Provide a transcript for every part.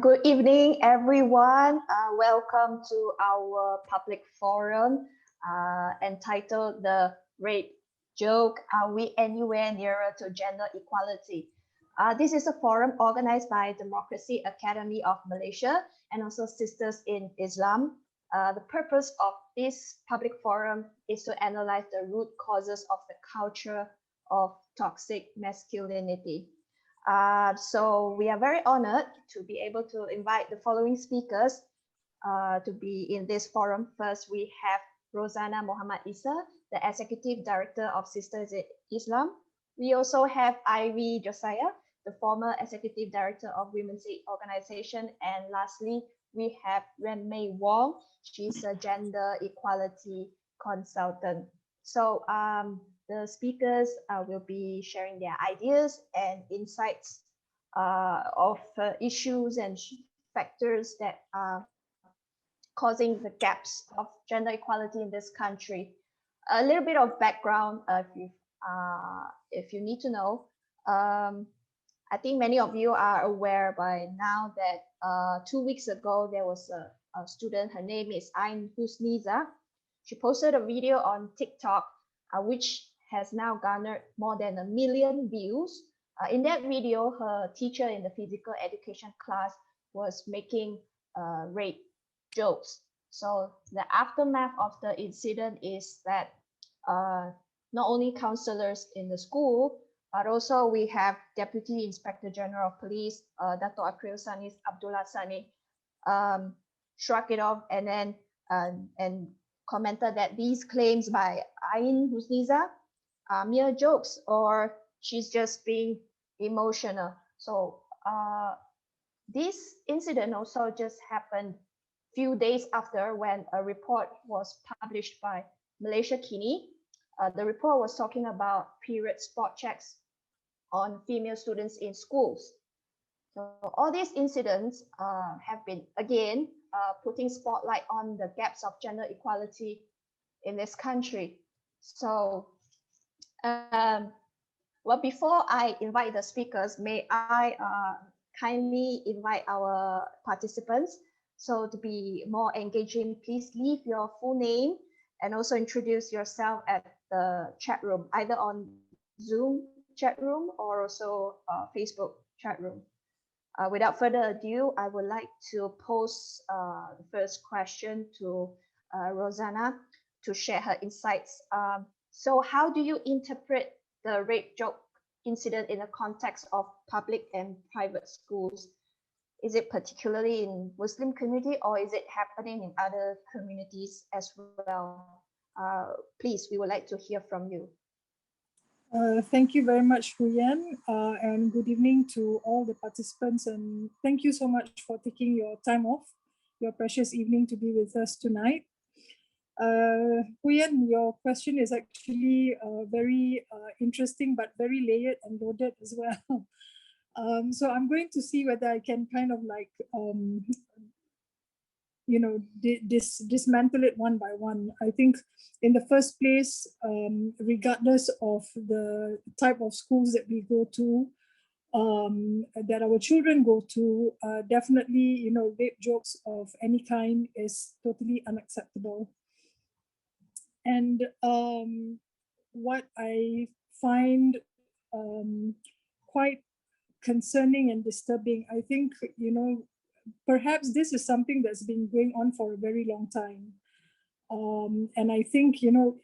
Good evening, everyone. Welcome to our public forum entitled The Rape Joke, Are We Anywhere Nearer to Gender Equality? This is a forum organized by Democracy Academy of Malaysia and also Sisters in Islam. The purpose of this public forum is to analyze the root causes of the culture of toxic masculinity. So we are very honored to be able to invite the following speakers to be in this forum. First, we have Rosanna Muhammad Isa, the Executive Director of Sisters in Islam. We also have Ivy Josiah, the former Executive Director of Women's Aid Organization. And lastly, we have Renmei Wong. She's a gender equality consultant. So the speakers will be sharing their ideas and insights of issues and factors that are causing the gaps of gender equality in this country. A little bit of background if you need to know. I think many of you are aware by now that 2 weeks ago, there was a student, her name is Ain Husniza. She posted a video on TikTok, which has now garnered more than 1 million views. In that video, her teacher in the physical education class was making rape jokes. So the aftermath of the incident is that not only counselors in the school, but also we have Deputy Inspector General of Police, Dato' Akril Sani, Abdullah Sani, shrugged it off and then and commented that these claims by Ain Husniza are mere jokes or she's just being emotional. So this incident also just happened few days after when a report was published by Malaysia Kini. The report was talking about period spot checks on female students in schools. So all these incidents have been, again, putting spotlight on the gaps of gender equality in this country. So, well, before I invite the speakers, may I kindly invite our participants. So to be more engaging, please leave your full name and also introduce yourself at the chat room, either on Zoom chat room or also Facebook chat room. Without further ado, I would like to pose the first question to Rosanna to share her insights. So how do you interpret the rape joke incident in the context of public and private schools? Is it particularly in Muslim community or is it happening in other communities as well? Please, we would like to hear from you. Thank you very much, Huyen, and good evening to all the participants. And thank you so much for taking your time off, your precious evening to be with us tonight. Huyen, your question is actually very interesting, but very layered and loaded as well. So I'm going to see whether I can kind of like, you know, dismantle it one by one. I think in the first place, regardless of the type of schools that we go to, that our children go to, definitely, you know, rape jokes of any kind is totally unacceptable. And what I find quite concerning and disturbing, I think, you know, perhaps this is something that's been going on for a very long time. And I think, you know,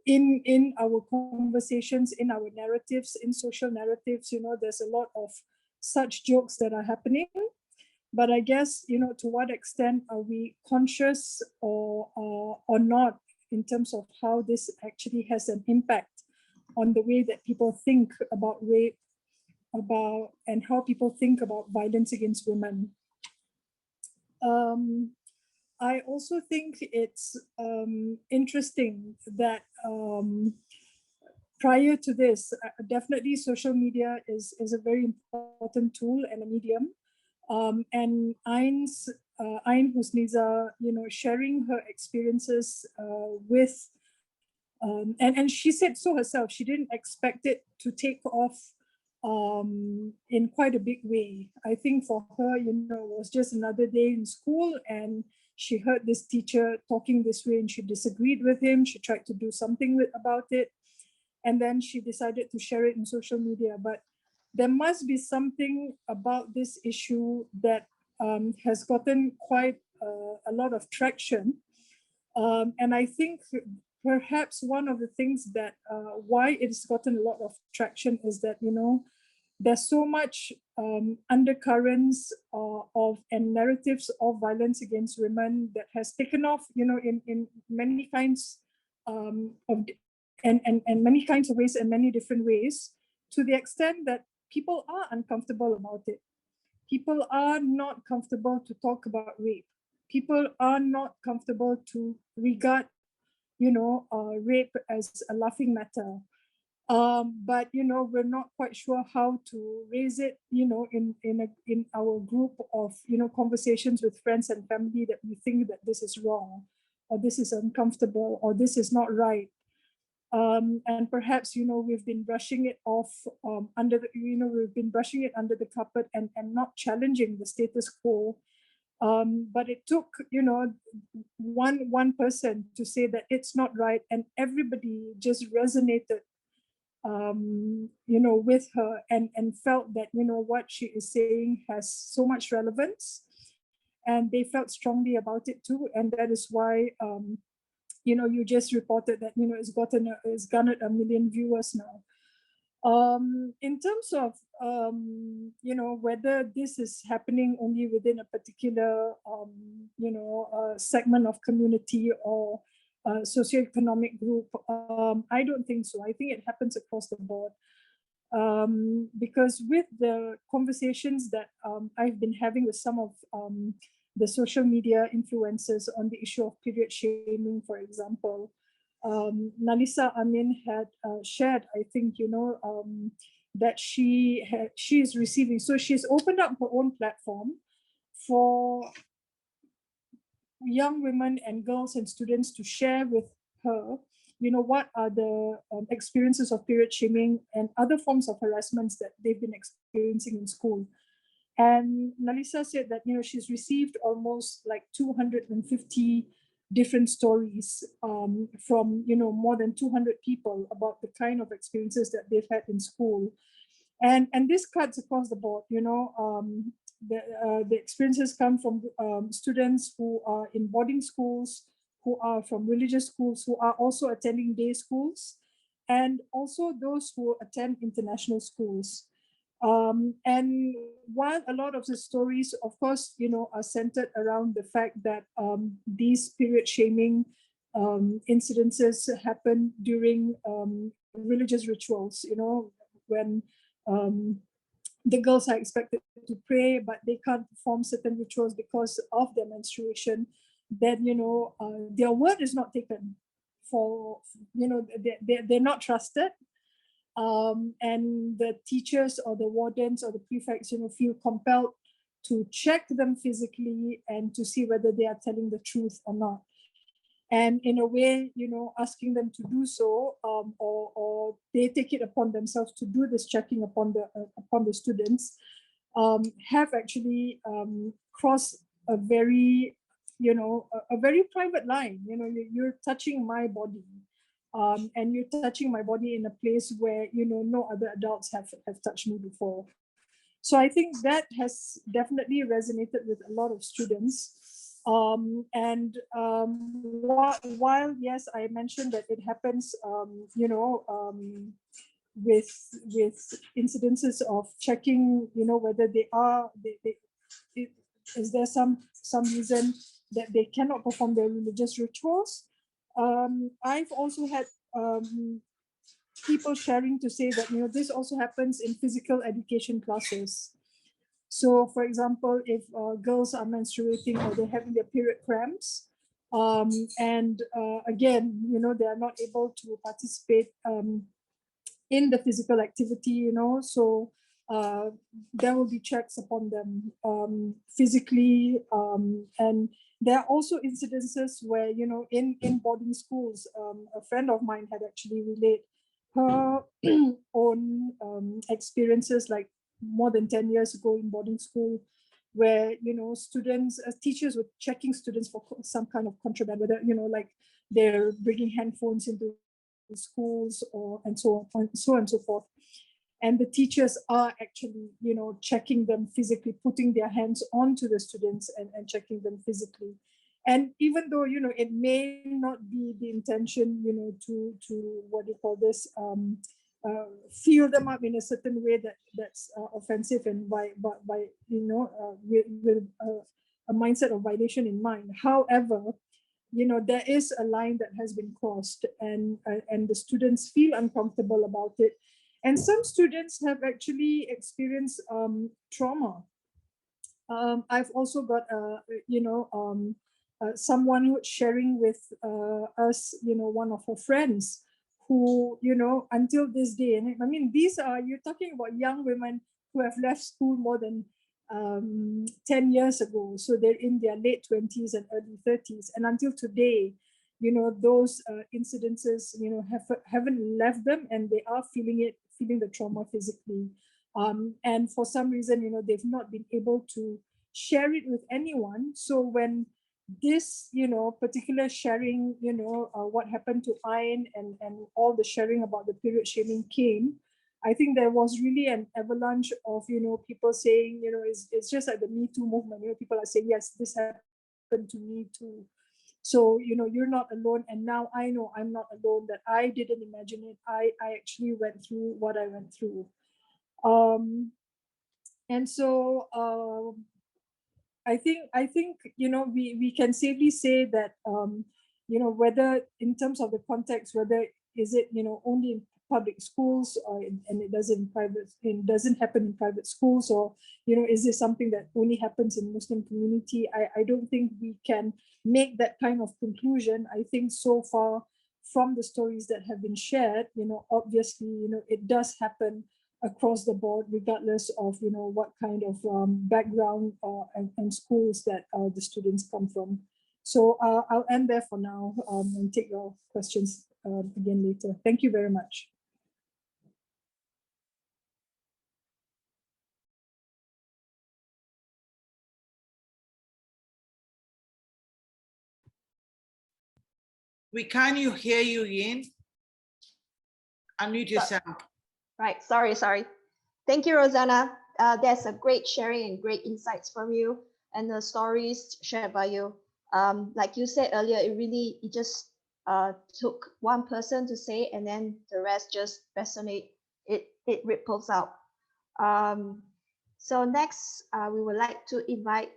in our conversations, in our narratives, in social narratives, you know, there's a lot of such jokes that are happening. But I guess, you know, to what extent are we conscious or not in terms of how this actually has an impact on the way that people think about rape, and how people think about violence against women. I also think it's interesting that prior to this, definitely social media is a very important tool and a medium. And Ain Husniza, you know, sharing her experiences with, and she said so herself, she didn't expect it to take off in quite a big way. I think for her, it was just another day in school, and she heard this teacher talking this way and she disagreed with him. She tried to do something about it, and then she decided to share it in social media. But there must be something about this issue that has gotten quite a lot of traction. And I think perhaps one of the things that why it's gotten a lot of traction is that, there's so much undercurrents of and narratives of violence against women that has taken off, in many kinds of and many kinds of ways and many different ways, to the extent that people are uncomfortable about it. People are not comfortable to talk about rape. People are not comfortable to regard, rape as a laughing matter. But we're not quite sure how to raise it, in our group of conversations with friends and family, that we think that this is wrong, or this is uncomfortable, or this is not right. And perhaps we've been brushing it off we've been brushing it under the carpet and not challenging the status quo. But it took one person to say that it's not right, and everybody just resonated with her and felt that what she is saying has so much relevance, and they felt strongly about it too. And that is why you just reported that it's garnered 1 million viewers now. In terms of whether this is happening only within a particular segment of community or socioeconomic group, I don't think so. I think it happens across the board. Because with the conversations that I've been having with some of the social media influencers on the issue of period shaming, for example, Nalisa Amin had shared, I think, that she is receiving. So she's opened up her own platform for young women and girls and students to share with her, what are the experiences of period shaming and other forms of harassments that they've been experiencing in school. And Nalisa said that, she's received almost like 250 different stories from, more than 200 people about the kind of experiences that they've had in school. And this cuts across the board, the experiences come from students who are in boarding schools, who are from religious schools, who are also attending day schools, and also those who attend international schools. And while a lot of the stories, of course, are centered around the fact that these period shaming incidences happen during religious rituals, when the girls are expected to pray, but they can't perform certain rituals because of their menstruation, then, their word is not taken for, they're not trusted. And the teachers or the wardens or the prefects, feel compelled to check them physically and to see whether they are telling the truth or not. And in a way, asking them to do so, or they take it upon themselves to do this checking upon the students, have actually crossed a very, a very private line. You're touching my body. And you're touching my body in a place where no other adults have touched me before. So I think that has definitely resonated with a lot of students. And while yes, I mentioned that it happens, with incidences of checking, whether they are, is there some reason that they cannot perform their religious rituals. I've also had people sharing to say that this also happens in physical education classes. So, for example, if girls are menstruating or they're having their period cramps, and again, they are not able to participate in the physical activity, so there will be checks upon them physically, and there are also incidences where, in boarding schools, a friend of mine had actually relayed her own experiences, like more than 10 years ago in boarding school, where, you know, students, teachers were checking students for some kind of contraband, whether, you know, like they're bringing handphones into schools and so on and so forth. And the teachers are actually, you know, checking them physically, putting their hands onto the students and checking them physically. And even though, you know, it may not be the intention, you know, to what do you call this, feel them up in a certain way that's offensive, and by you know, with a mindset of violation in mind. However, you know, there is a line that has been crossed, and the students feel uncomfortable about it. And some students have actually experienced trauma. I've also got someone who's sharing with us, you know, one of her friends who, you know, until this day, and I mean, you're talking about young women who have left school more than 10 years ago. So they're in their late 20s and early 30s. And until today, you know, those incidences, you know, haven't left them, and they are feeling the trauma physically. And for some reason, you know, they've not been able to share it with anyone. So when this, you know, particular sharing, you know, what happened to Ain, and all the sharing about the period shaming came, I think there was really an avalanche of, you know, people saying, you know, it's just like the Me Too movement. You know, people are saying, yes, this happened to me too. So, you know, you're not alone. And now I know I'm not alone, that I didn't imagine it. I actually went through what I went through. And so I think, you know, we can safely say that, you know, whether in terms of the context, whether is it, you know, only in public schools, and it doesn't happen in private schools, or, you know, is this something that only happens in Muslim community? I don't think we can make that kind of conclusion. I think so far from the stories that have been shared, you know, obviously, you know, it does happen across the board, regardless of, you know, what kind of background and schools that the students come from. So I'll end there for now, and take your questions again later. Thank you very much. We can't hear you, Yin. Unmute yourself. Right, sorry. Thank you, Rosanna. There's a great sharing and great insights from you, and the stories shared by you. Like you said earlier, it just took one person to say, and then the rest just resonate. It ripples out. So next, we would like to invite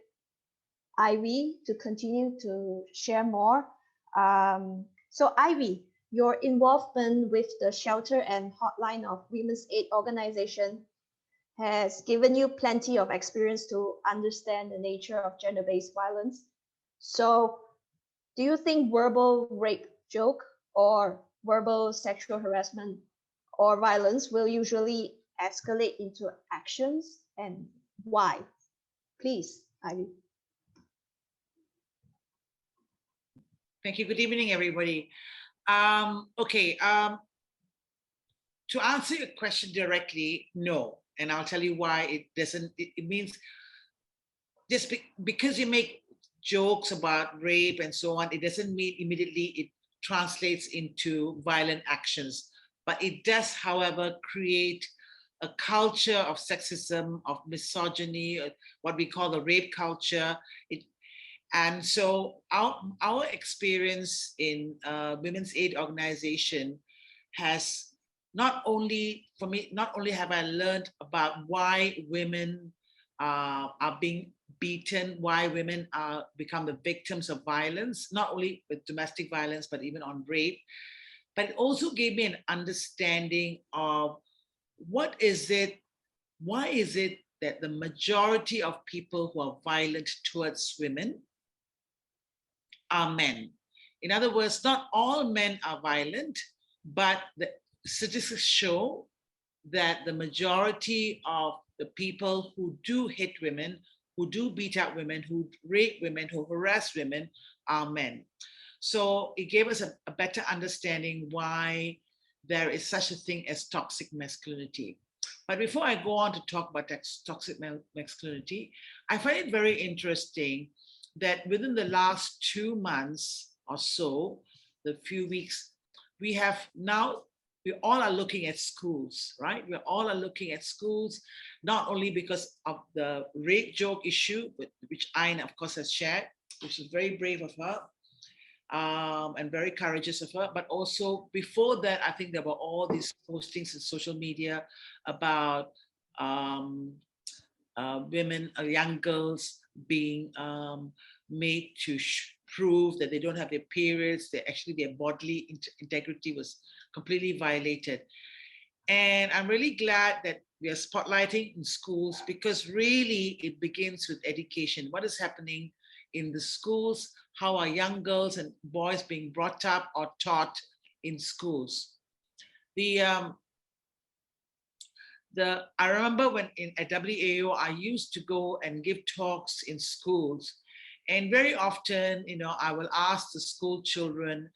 Ivy to continue to share more. So Ivy, your involvement with the shelter and hotline of Women's Aid Organization has given you plenty of experience to understand the nature of gender-based violence. So do you think verbal rape joke or verbal sexual harassment or violence will usually escalate into actions, and why? Please, Ivy. Thank you. Good evening, everybody. Okay. To answer your question directly, no. And I'll tell you why it doesn't. It means just because you make jokes about rape and so on, it doesn't mean immediately it translates into violent actions. But it does, however, create a culture of sexism, of misogyny, what we call the rape culture. And so our experience in Women's Aid Organization has not only have I learned about why women are being beaten, why women become the victims of violence, not only with domestic violence, but even on rape, but it also gave me an understanding of why is it that the majority of people who are violent towards women are men. In other words, not all men are violent, but the statistics show that the majority of the people who do hit women, who do beat up women, who rape women, who harass women are men. So it gave us a better understanding why there is such a thing as toxic masculinity. But before I go on to talk about toxic masculinity, I find it very interesting that within the last 2 months or so, the few weeks, we all are looking at schools, right? We all are looking at schools, not only because of the rape joke issue, which Ain, of course, has shared, which is very brave of her, and very courageous of her. But also before that, I think there were all these postings in social media about women, young girls being made to prove that they don't have their periods. Their bodily integrity was completely violated. And I'm really glad that we are spotlighting in schools, because really it begins with education. What is happening in the schools? How are young girls and boys being brought up or taught in schools? I remember when at WAO, I used to go and give talks in schools. And very often, I will ask the school children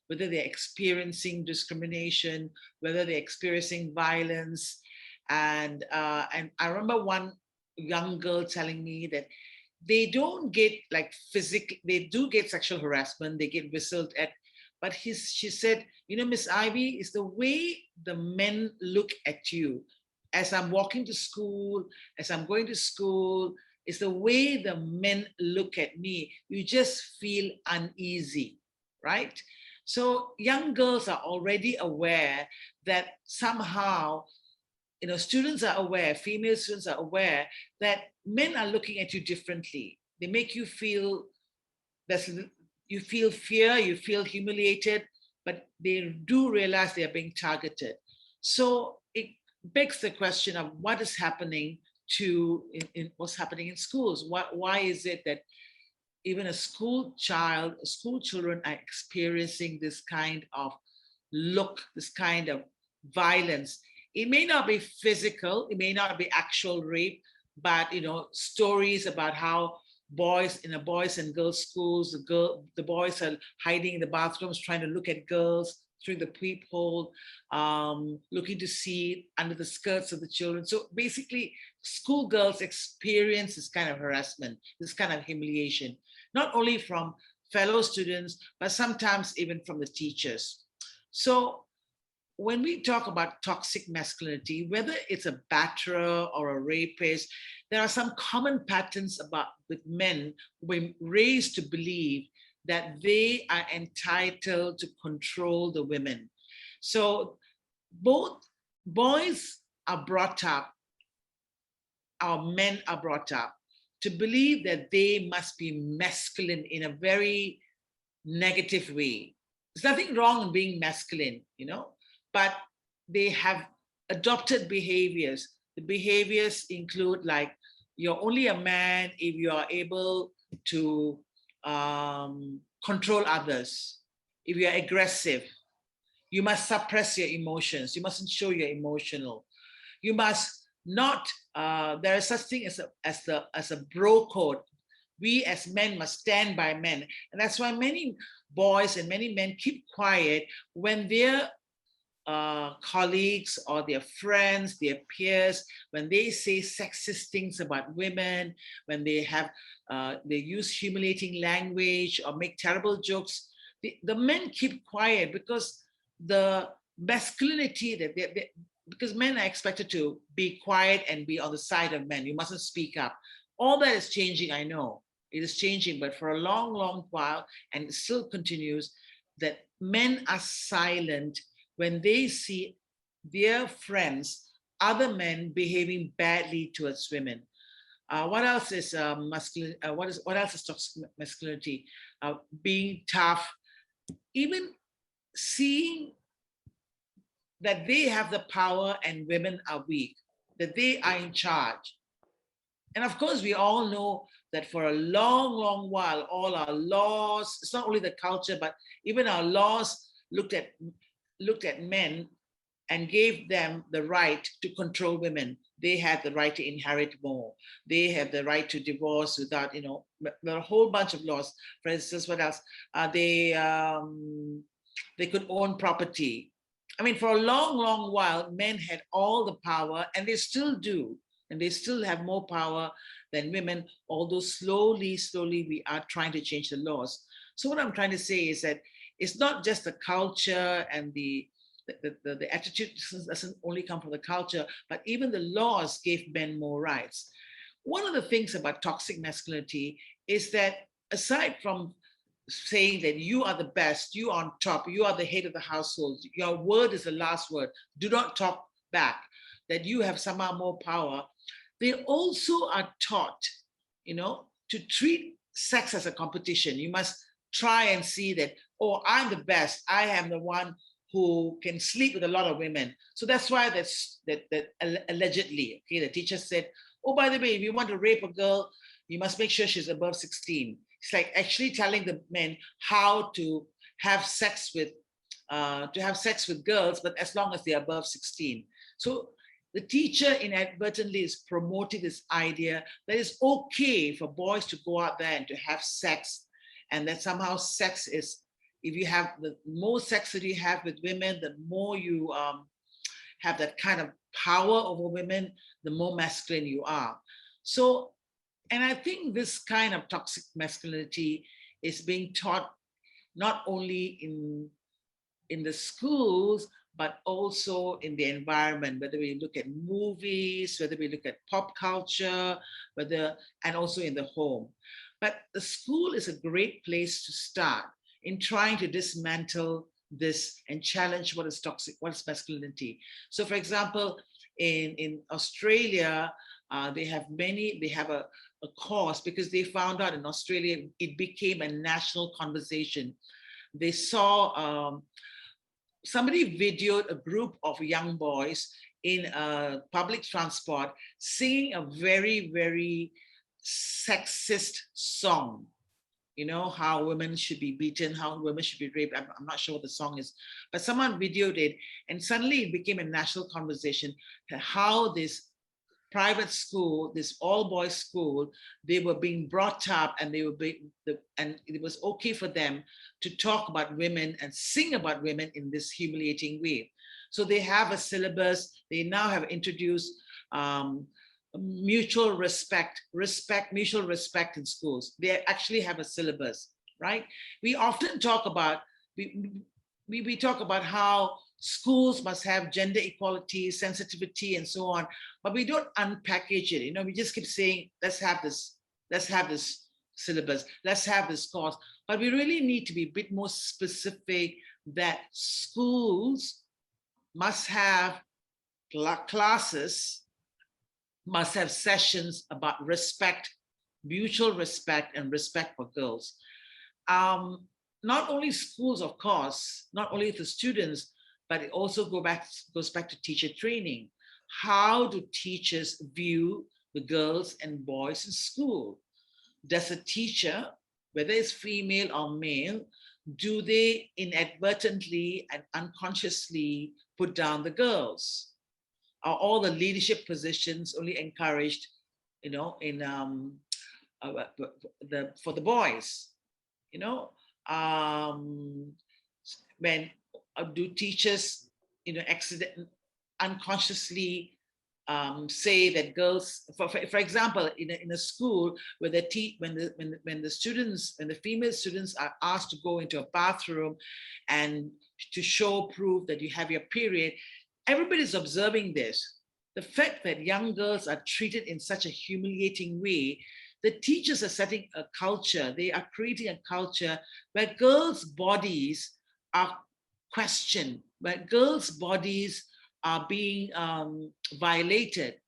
whether they're experiencing discrimination, whether they're experiencing violence. And I remember one young girl telling me that they don't get they do get sexual harassment, they get whistled at, but she said, Miss Ivy, it's the way the men look at you. As I'm walking to school, as I'm going to school, it's the way the men look at me. You just feel uneasy, right? So young girls are already aware that somehow, students are aware, female students are aware that men are looking at you differently. They make you feel, you feel fear, you feel humiliated, but they do realize they are being targeted. So it begs the question of what is happening what's happening in schools. Why is it that even school children are experiencing this kind of this kind of violence? It may not be physical, it may not be actual rape, but stories about how boys in boys and girls schools, the boys are hiding in the bathrooms trying to look at girls through the peephole, looking to see under the skirts of the children. So basically, schoolgirls experience this kind of harassment, this kind of humiliation, not only from fellow students, but sometimes even from the teachers. So when we talk about toxic masculinity, whether it's a batterer or a rapist, there are some common patterns with men who are raised to believe that they are entitled to control the women. So both boys are brought up, our men are brought up to believe that they must be masculine in a very negative way. There's nothing wrong in being masculine, but they have adopted behaviors. The behaviors include you're only a man if you are able to control others. If you're aggressive, you must suppress your emotions. You mustn't show you're emotional. You must not, there is such thing as a bro code. We as men must stand by men. And that's why many boys and many men keep quiet when their colleagues or their friends, their peers, when they say sexist things about women, when they use humiliating language or make terrible jokes, the men keep quiet because the masculinity because men are expected to be quiet and be on the side of men. You mustn't speak up. All that is changing, I know. It is changing, but for a long, long while, and it still continues, that men are silent when they see their friends, other men, behaving badly towards women. What else is masculine? What else is toxic masculinity? Being tough, even seeing that they have the power and women are weak, that they are in charge. And of course, we all know that for a long, long while, all our laws, it's not only the culture, but even our laws looked at men and gave them the right to control women. They had the right to inherit more. They have the right to divorce without, there are a whole bunch of laws. For instance, what else? They could own property. I mean, for a long, long while, men had all the power, and they still do, and they still have more power than women, although slowly, slowly we are trying to change the laws. So what I'm trying to say is that it's not just the culture and the attitude doesn't only come from the culture, but even the laws gave men more rights. One of the things about toxic masculinity is that aside from saying that you are the best, you are on top, you are the head of the household, your word is the last word, do not talk back, that you have somehow more power, they also are taught, to treat sex as a competition. You must try and see that, oh, I'm the best, I am the one who can sleep with a lot of women. So that's why that allegedly, okay, the teacher said, oh, by the way, if you want to rape a girl, you must make sure she's above 16. It's like actually telling the men how to have sex with girls, but as long as they're above 16. So the teacher inadvertently is promoting this idea that it's okay for boys to go out there and to have sex, and that somehow sex is, if you have the more sex that you have with women, the more you have that kind of power over women, the more masculine you are. So, and I think this kind of toxic masculinity is being taught not only in the schools, but also in the environment, whether we look at movies, whether we look at pop culture, and also in the home. But the school is a great place to start in trying to dismantle this and challenge what is toxic, what is masculinity. So for example, in Australia, they have a course, because they found out in Australia, it became a national conversation. They saw, somebody videoed a group of young boys in a public transport singing a very, very sexist song. How women should be beaten, how women should be raped. I'm not sure what the song is, but someone videoed it, and suddenly it became a national conversation, how this private school, this all-boys school, they were being brought up, and and it was okay for them to talk about women and sing about women in this humiliating way. So they have a syllabus. They now have introduced mutual respect in schools. They actually have a syllabus, right? We often talk about, we talk about how schools must have gender equality, sensitivity, and so on, but we don't unpackage it. We just keep saying, let's have this syllabus, let's have this course. But we really need to be a bit more specific, that schools must have classes, must have sessions about respect, mutual respect, and respect for girls. Not only schools, of course, not only the students, but it also goes back to teacher training. How do teachers view the girls and boys in school? Does a teacher, whether it's female or male, do they inadvertently and unconsciously put down the girls? Are all the leadership positions only encouraged, for the boys? When do teachers, unconsciously say that girls, for example, in a school where when the female students are asked to go into a bathroom and to show proof that you have your period, everybody's observing this. The fact that young girls are treated in such a humiliating way, the teachers are setting a culture. They are creating a culture where girls' bodies are questioned, where girls' bodies are being violated,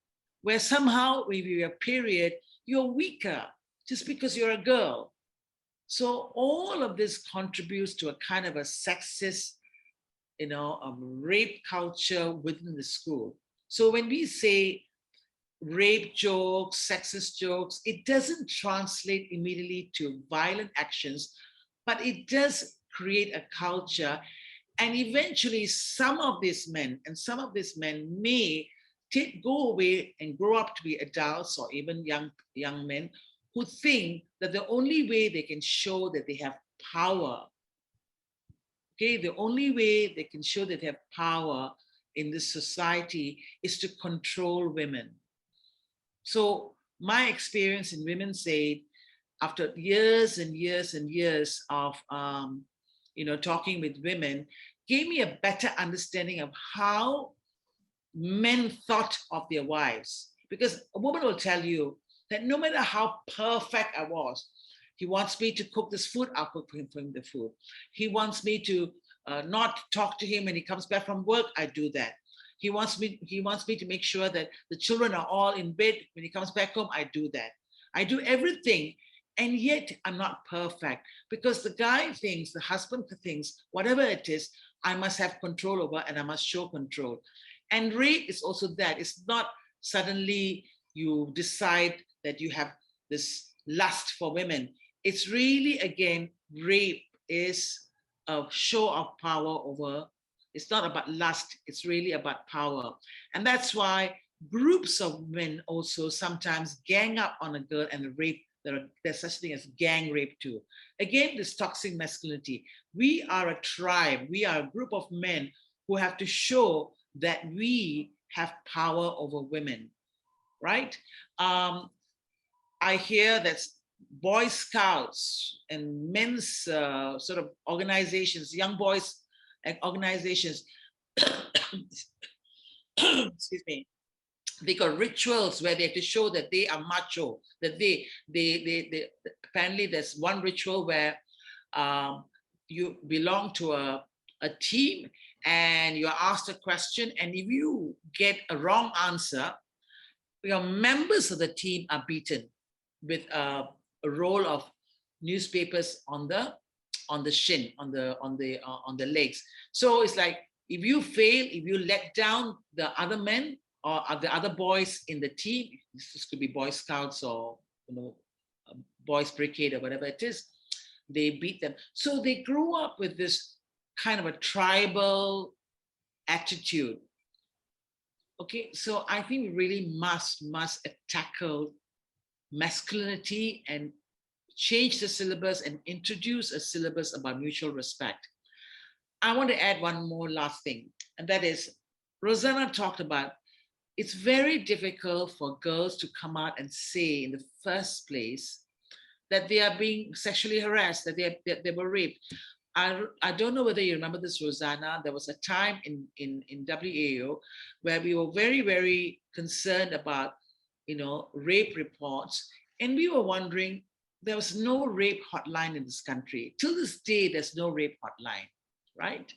where somehow with your period, you're weaker just because you're a girl. So all of this contributes to a kind of a sexist, rape culture within the school. So when we say rape jokes, sexist jokes, it doesn't translate immediately to violent actions, but it does create a culture. And eventually some of these men may go away and grow up to be adults, or even young men, who think that the only way they can show that they have power Okay, the only way they can show that they have power in this society is to control women. So my experience in women's aid, after years and years and years of talking with women, gave me a better understanding of how men thought of their wives. Because a woman will tell you that no matter how perfect I was, he wants me to cook this food, I'll cook for him the food. He wants me to not talk to him when he comes back from work, I do that. He wants me to make sure that the children are all in bed when he comes back home, I do that. I do everything. And yet I'm not perfect, because the guy thinks, the husband thinks, whatever it is, I must have control over and I must show control. And rape is also that. It's not suddenly you decide that you have this lust for women. It's really, again, rape is a show of power over. It's not about lust, it's really about power. And that's why groups of men also sometimes gang up on a girl and rape. There's such thing as gang rape too. Again, this toxic masculinity. We are a tribe, we are a group of men who have to show that we have power over women, right? I hear that Boy Scouts and men's sort of organizations, young boys organizations, excuse me, they got rituals where they have to show that they are macho, that they apparently there's one ritual where you belong to a team and you're asked a question, and if you get a wrong answer, your members of the team are beaten with a roll of newspapers on the shin, on the legs. So it's like, if you fail, if you let down the other men or the other boys in the team, this could be Boy Scouts or Boys Brigade or whatever it is, they beat them. So they grew up with this kind of a tribal attitude. Okay, so I think we really must tackle masculinity and change the syllabus and introduce a syllabus about mutual respect. I want to add one more last thing, and that is, Rosanna talked about, it's very difficult for girls to come out and say in the first place that they are being sexually harassed, that they were raped. I don't know whether you remember this, Rosanna. There was a time in WAO where we were very, very concerned about, rape reports. And we were wondering, there was no rape hotline in this country. Till this day, there's no rape hotline, right?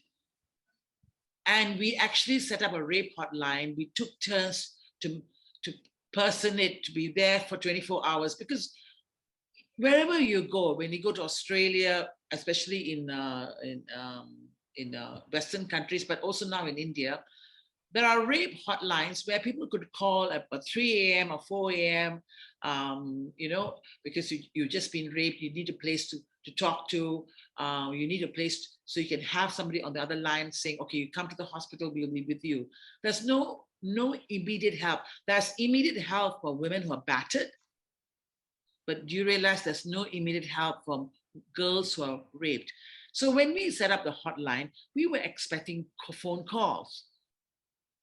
And we actually set up a rape hotline. We took turns to person it, to be there for 24 hours, because wherever you go, when you go to Australia, especially in Western countries, but also now in India, there are rape hotlines where people could call at 3 a.m. or 4 a.m., because you've just been raped, you need a place to talk to, you need a place so you can have somebody on the other line saying, okay, you come to the hospital, we'll be with you. There's no immediate help. There's immediate help for women who are battered, but do you realize there's no immediate help from girls who are raped? So when we set up the hotline, we were expecting phone calls.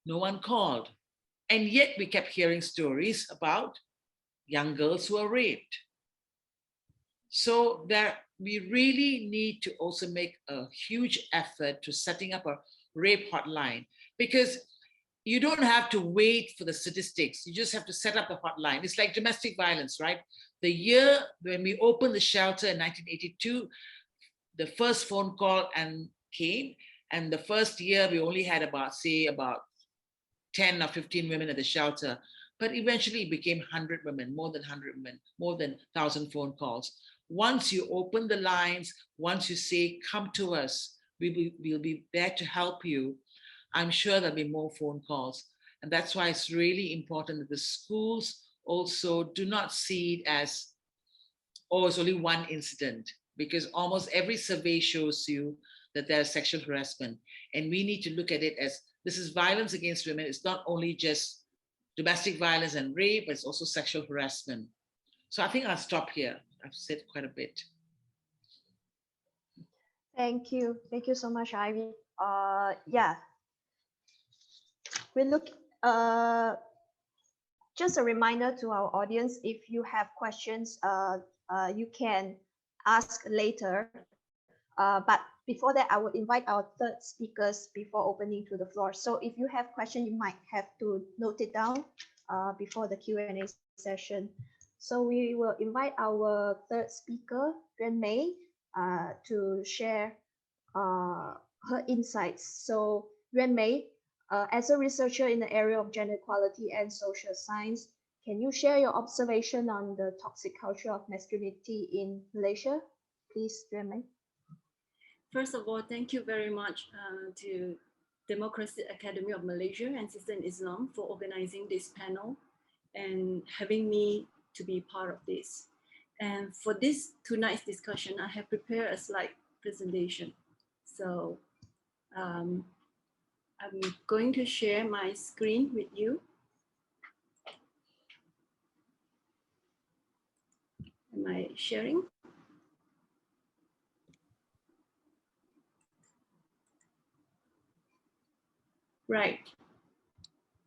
No one called. And yet we kept hearing stories about young girls who are raped. So we really need to also make a huge effort to setting up a rape hotline, because you don't have to wait for the statistics. You just have to set up a hotline. It's like domestic violence, right? The year when we opened the shelter in 1982, the first phone call came, and the first year we only had about 10 or 15 women at the shelter, but eventually it became 100 women, more than 100 women, more than 1,000 phone calls. Once you open the lines, once you say, come to us, we'll be there to help you, I'm sure there'll be more phone calls. And that's why it's really important that the schools also do not see it as, oh, it's only one incident, because almost every survey shows you that there's sexual harassment. And we need to look at it as, this is violence against women. It's not only just domestic violence and rape, but it's also sexual harassment. So I think I'll stop here. I've said quite a bit. Thank you. Thank you so much, Ivy. Yeah, we look, just a reminder to our audience, if you have questions, you can ask later. But before that, I will invite our third speakers before opening to the floor. So if you have questions, you might have to note it down before the Q&A session. So we will invite our third speaker, Yuan Mei, to share her insights. So Yuan Mei, as a researcher in the area of gender equality and social science, can you share your observation on the toxic culture of masculinity in Malaysia? Please, Yuan Mei. First of all, thank you very much to Democracy Academy of Malaysia and Sister in Islam for organizing this panel and having me to be part of this. And for this tonight's discussion, I have prepared a slide presentation. So I'm going to share my screen with you. Am I sharing? Right.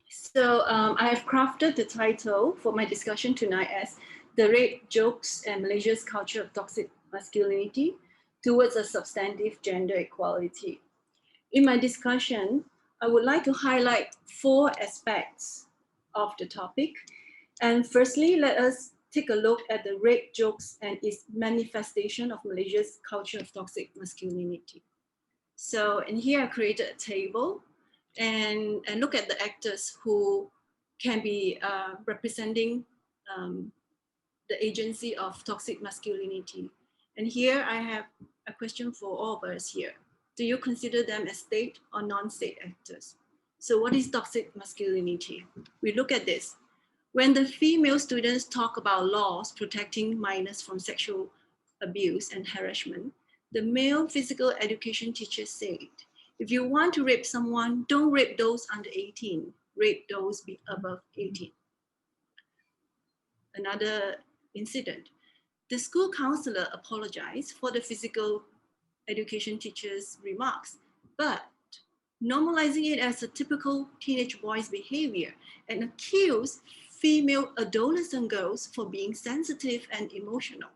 So I have crafted the title for my discussion tonight as "The Rape Jokes and Malaysia's Culture of Toxic Masculinity Towards a Substantive Gender Equality." In my discussion, I would like to highlight 4 aspects of the topic. And firstly, let us take a look at the rape jokes and its manifestation of Malaysia's culture of toxic masculinity. So in here, I created a table and look at the actors who can be representing the agency of toxic masculinity. And here I have a question for all of us here. Do you consider them as state or non-state actors? So what is toxic masculinity? We look at this. When the female students talk about laws protecting minors from sexual abuse and harassment, the male physical education teacher said, if you want to rape someone, don't rape those under 18, rape those above 18. Another incident, the school counselor apologized for the physical education teacher's remarks, but normalizing it as a typical teenage boy's behavior and accused female adolescent girls for being sensitive and emotional.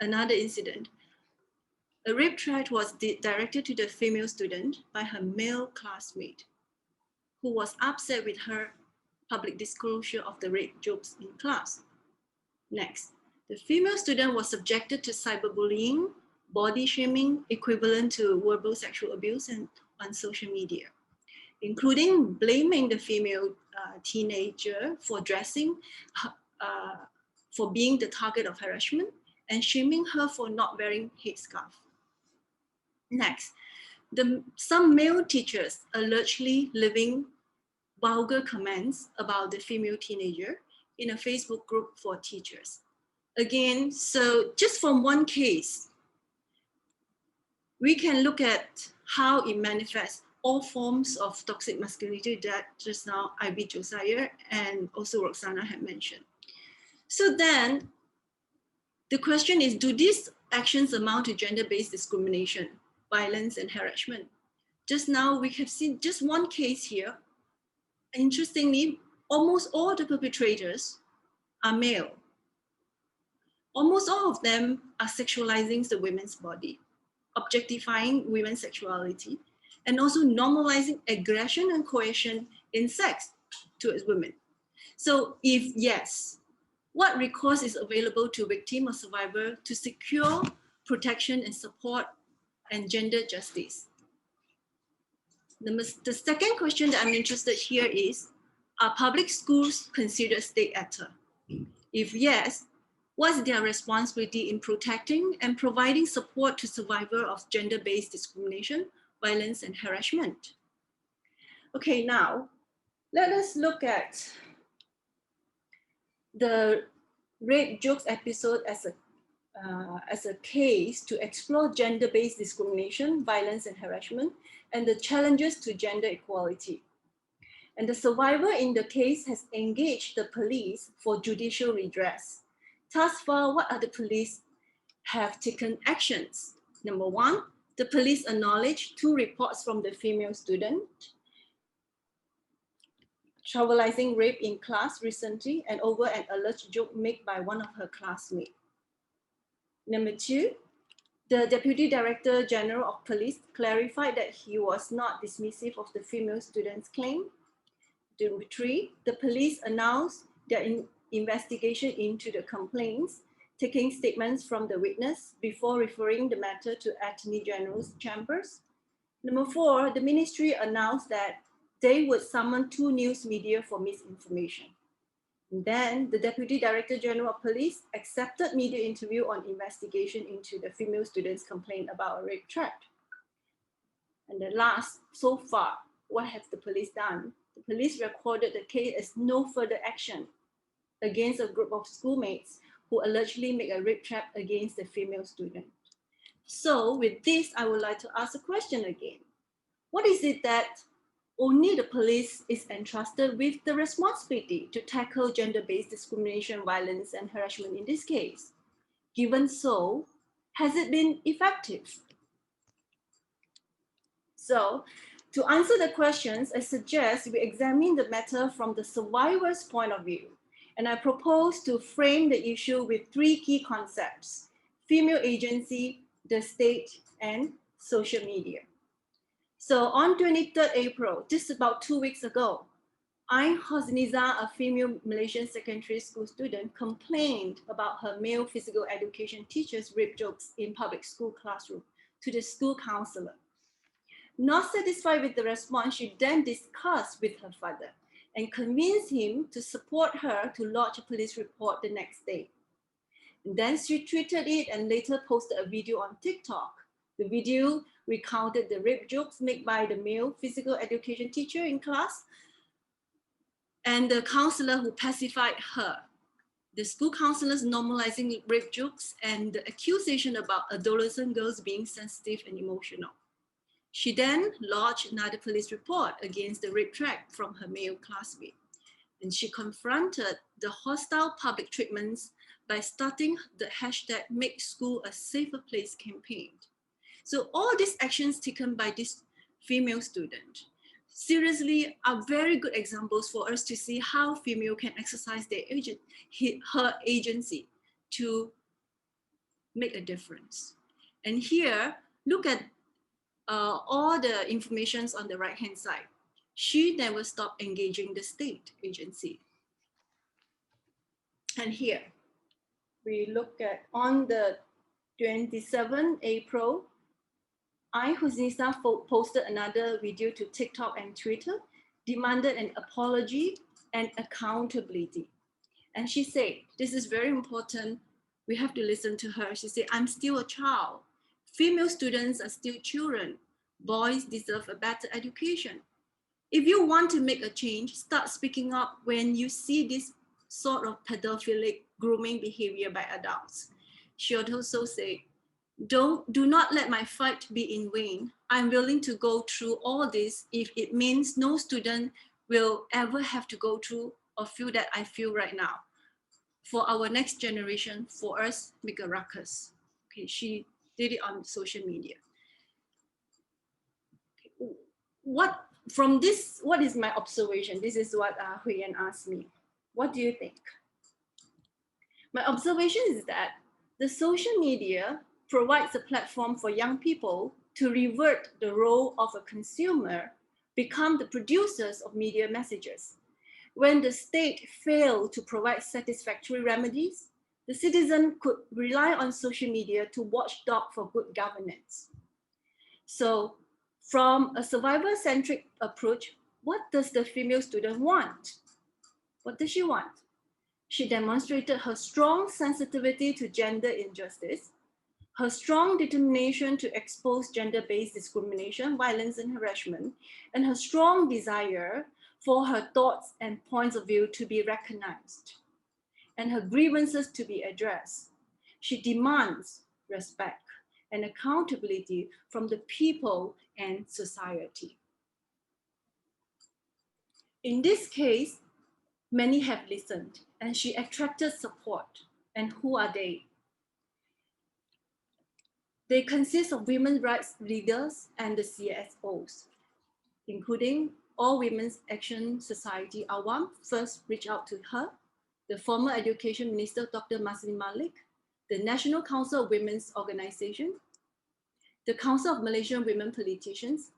Another incident, a rape threat was directed to the female student by her male classmate, who was upset with her public disclosure of the rape jokes in class. Next, the female student was subjected to cyberbullying, body shaming equivalent to verbal sexual abuse on social media, including blaming the female teenager for dressing, for being the target of harassment, and shaming her for not wearing headscarf. Next, some male teachers allegedly leaving vulgar comments about the female teenager in a Facebook group for teachers. Again, so just from one case, we can look at how it manifests all forms of toxic masculinity that just now Ivy Josiah and also Roxana had mentioned. So then the question is, do these actions amount to gender-based discrimination, violence and harassment? Just now we have seen just one case here. Interestingly, almost all the perpetrators are male. Almost all of them are sexualizing the women's body, objectifying women's sexuality, and also normalizing aggression and coercion in sex towards women. So if yes, what recourse is available to victim or survivor to secure protection and support and gender justice? The second question that I'm interested here is, are public schools considered state actor? If yes, what's their responsibility in protecting and providing support to survivors of gender-based discrimination, violence, and harassment? Okay, now let us look at the rape jokes episode as a case to explore gender-based discrimination, violence, and harassment, and the challenges to gender equality. And the survivor in the case has engaged the police for judicial redress. Thus far, what are the police have taken actions? Number one, the police acknowledged 2 reports from the female student trivializing rape in class recently and over an alleged joke made by one of her classmates. Number 2, the Deputy Director General of Police clarified that he was not dismissive of the female student's claim. Number 3, the police announced their investigation into the complaints, taking statements from the witness before referring the matter to Attorney General's chambers. Number 4, the ministry announced that they would summon 2 news media for misinformation. And then the Deputy Director General of Police accepted media interview on investigation into the female student's complaint about a rape threat. And the last, so far, what have the police done? The police recorded the case as no further action against a group of schoolmates who allegedly made a rape threat against the female student. So with this, I would like to ask a question again. What is it that only the police is entrusted with the responsibility to tackle gender-based discrimination, violence, and harassment in this case? Given so, has it been effective? So, to answer the questions, I suggest we examine the matter from the survivor's point of view. And I propose to frame the issue with 3 key concepts: female agency, the state, and social media. So on 23rd April, just about 2 weeks ago, Ain Husniza, a female Malaysian secondary school student, complained about her male physical education teacher's rape jokes in public school classroom to the school counselor. Not satisfied with the response, she then discussed with her father and convinced him to support her to lodge a police report the next day. And then she tweeted it and later posted a video on TikTok. The video recounted the rape jokes made by the male physical education teacher in class and the counselor who pacified her. The school counselors normalizing rape jokes and the accusation about adolescent girls being sensitive and emotional. She then lodged another police report against the rape threat from her male classmate. And she confronted the hostile public treatments by starting the hashtag Make School a Safer Place campaign. So all these actions taken by this female student seriously are very good examples for us to see how female can exercise their her agency to make a difference. And here, look at all the informations on the right-hand side. She never stopped engaging the state agency. And here, we look at on the 27th April, Ain Husniza posted another video to TikTok and Twitter, demanded an apology and accountability. And she said, this is very important, we have to listen to her. She said, I'm still a child. Female students are still children. Boys deserve a better education. If you want to make a change, start speaking up when you see this sort of pedophilic grooming behavior by adults. She also said, do not let my fight be in vain. I'm willing to go through all this if it means no student will ever have to go through or feel that I feel right now. For our next generation, for us, make a ruckus. Okay, she did it on social media. What is my observation? This is what Hui Yan asked me. What do you think? My observation is that the social media provides a platform for young people to revert the role of a consumer, become the producers of media messages. When the state failed to provide satisfactory remedies, the citizen could rely on social media to watchdog for good governance. So from a survivor-centric approach, what does the female student want? What does she want? She demonstrated her strong sensitivity to gender injustice, her strong determination to expose gender-based discrimination, violence, and harassment, and her strong desire for her thoughts and points of view to be recognized and her grievances to be addressed. She demands respect and accountability from the people and society. In this case, many have listened and she attracted support. And who are they? They consist of women's rights leaders and the CSOs, including All Women's Action Society Awam. First reached out to her, the former Education Minister, Dr. Masni Malik, the National Council of Women's Organization, the Council of Malaysian Women Politicians,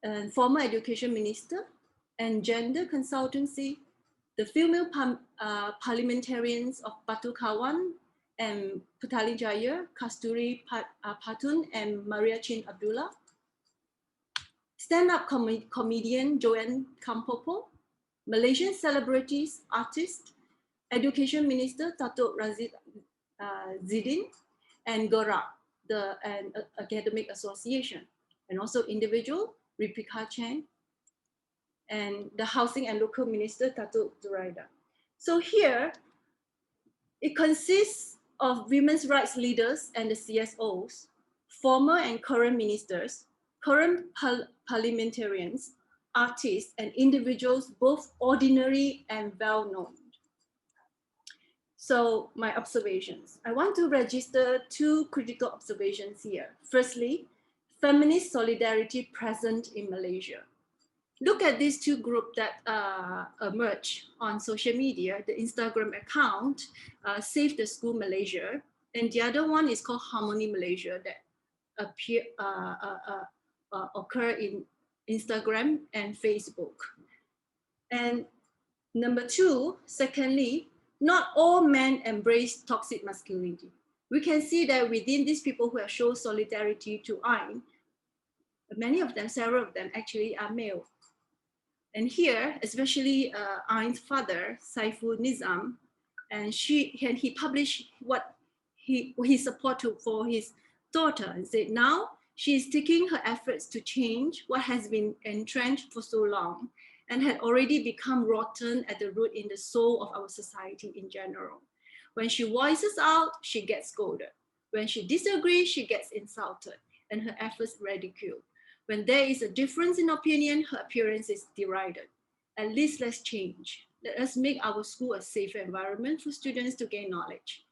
and former Education Minister, and Gender Consultancy, the female parliamentarians of Batu Kawan and Putali Jaya, Kasturi Patun and Maria Chin Abdullah, stand-up comedian Joanne Kampopo, Malaysian celebrities, artists, Education Minister Datuk Razid Zidin, and GERA, the Academic Association, and also individual, Ripika Chang, and the Housing and Local Minister, Datuk Zuraida. So here, it consists of women's rights leaders and the CSOs, former and current ministers, current parliamentarians, artists, and individuals, both ordinary and well-known. So my observations. I want to register two critical observations here. Firstly, feminist solidarity present in Malaysia. Look at these two groups that emerge on social media. The Instagram account, Save the School Malaysia, and the other one is called Harmony Malaysia that occur in Instagram and Facebook. And number two, secondly, not all men embrace toxic masculinity. We can see that within these people who have shown solidarity to Ain, many of them, several of them actually are male. And here, especially Ain's father, Saiful Nizam, and he published what his support for his daughter and said, now she is taking her efforts to change what has been entrenched for so long and had already become rotten at the root in the soul of our society in general. When she voices out, she gets scolded. When she disagrees, she gets insulted and her efforts ridiculed. When there is a difference in opinion, her appearance is derided. At least let's change. Let us make our school a safer environment for students to gain knowledge.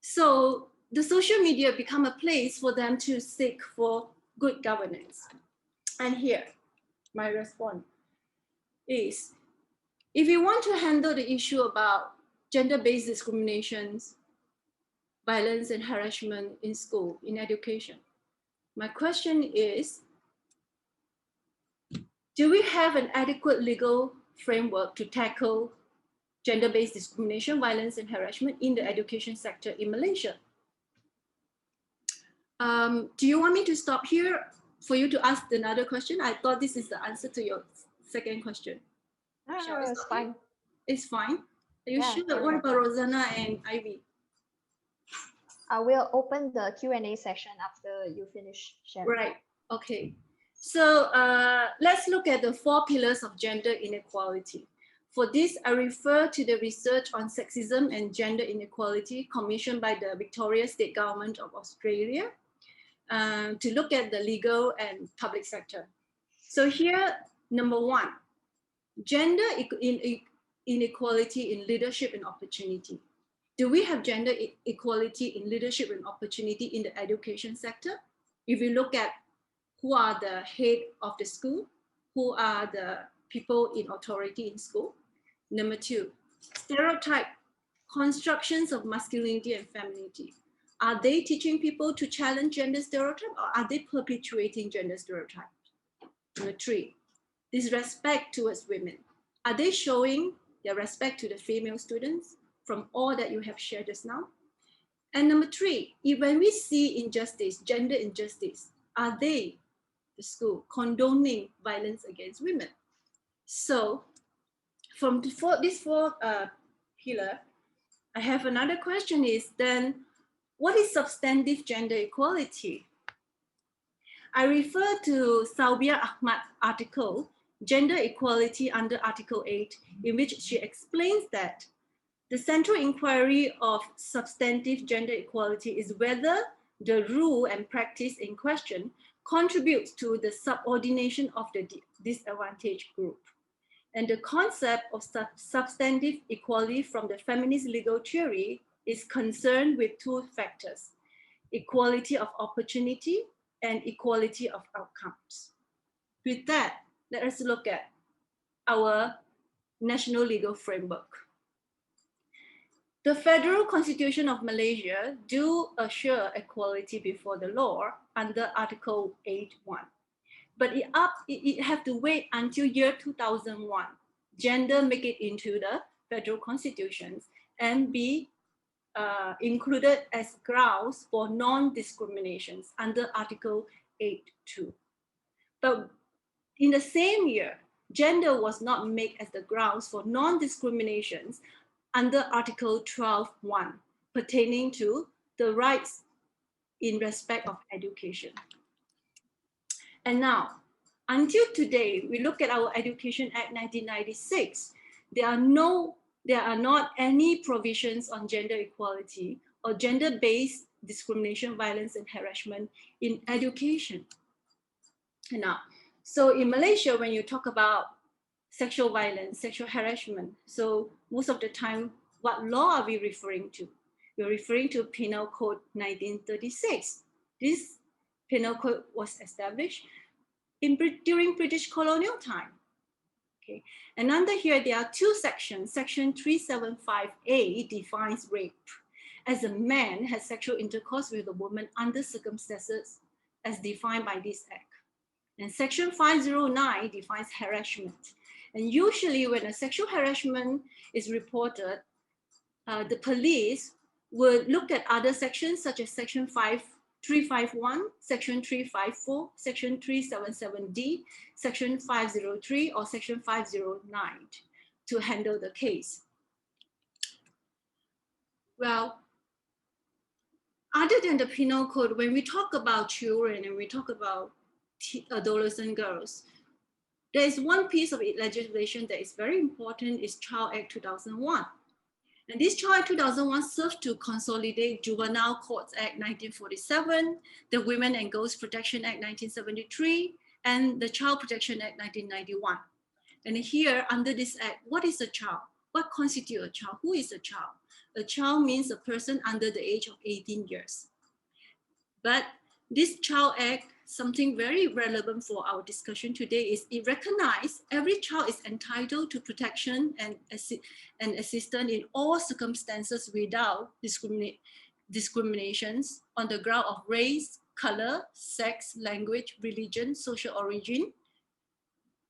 So the social media become a place for them to seek for good governance. And here, my response is, if you want to handle the issue about gender-based discriminations, violence and harassment in school, in education, my question is, do we have an adequate legal framework to tackle gender-based discrimination, violence and harassment in the education sector in Malaysia? Do you want me to stop here for you to ask another question? I thought this is the answer to your second question. No, it's fine. It's fine. Are you Yeah, sure? sure. What about Rosanna and Ivy? I will open the Q&A session after you finish sharing. Right. Okay. So let's look at the 4 pillars of gender inequality. For this, I refer to the research on sexism and gender inequality commissioned by the Victoria State Government of Australia to look at the legal and public sector. So here, number 1, gender inequality in leadership and opportunity. Do we have gender equality in leadership and opportunity in the education sector? If you look at who are the head of the school, who are the people in authority in school. Number 2, stereotype, constructions of masculinity and femininity. Are they teaching people to challenge gender stereotype, or are they perpetuating gender stereotypes? Number 3, disrespect towards women. Are they showing their respect to the female students from all that you have shared just now? And number 3, when we see injustice, gender injustice, are they, the school, condoning violence against women? So from these 4 pillars, I have another question is then, what is substantive gender equality? I refer to Saubia Ahmad's article, Gender Equality under Article 8, in which she explains that the central inquiry of substantive gender equality is whether the rule and practice in question contributes to the subordination of the disadvantaged group. And the concept of substantive equality from the feminist legal theory is concerned with 2 factors. equality of opportunity, and equality of outcomes. With that, let us look at our national legal framework. The Federal Constitution of Malaysia do assure equality before the law under Article 8.1. But it have to wait until year 2001. Gender make it into the Federal Constitution and be included as grounds for non-discriminations under Article 8.2. But in the same year, gender was not made as the grounds for non-discriminations under Article 12.1, pertaining to the rights in respect of education. And now, until today, we look at our Education Act 1996, there are not any provisions on gender equality or gender-based discrimination, violence, and harassment in education. And now, so in Malaysia, when you talk about sexual violence, sexual harassment, so most of the time, what law are we referring to? We're referring to Penal Code 1936. This Penal Code was established during British colonial time. Okay, and under here, there are two sections. Section 375A defines rape as a man has sexual intercourse with a woman under circumstances as defined by this act. And section 509 defines harassment. And usually when a sexual harassment is reported, the police will look at other sections such as section 351, section 354, section 377D, section 503, or section 509 to handle the case. Well, other than the penal code, when we talk about children and we talk about adolescent girls, there is one piece of legislation that is very important, is Child Act 2001. And this Child Act 2001 serves to consolidate Juvenile Courts Act 1947, the Women and Girls Protection Act 1973, and the Child Protection Act 1991. And here, under this act, what is a child? What constitutes a child? Who is a child? A child means a person under the age of 18 years. But this Child Act, something very relevant for our discussion today, is it recognizes every child is entitled to protection and assistance in all circumstances without discriminations on the ground of race, color, sex, language, religion, social origin,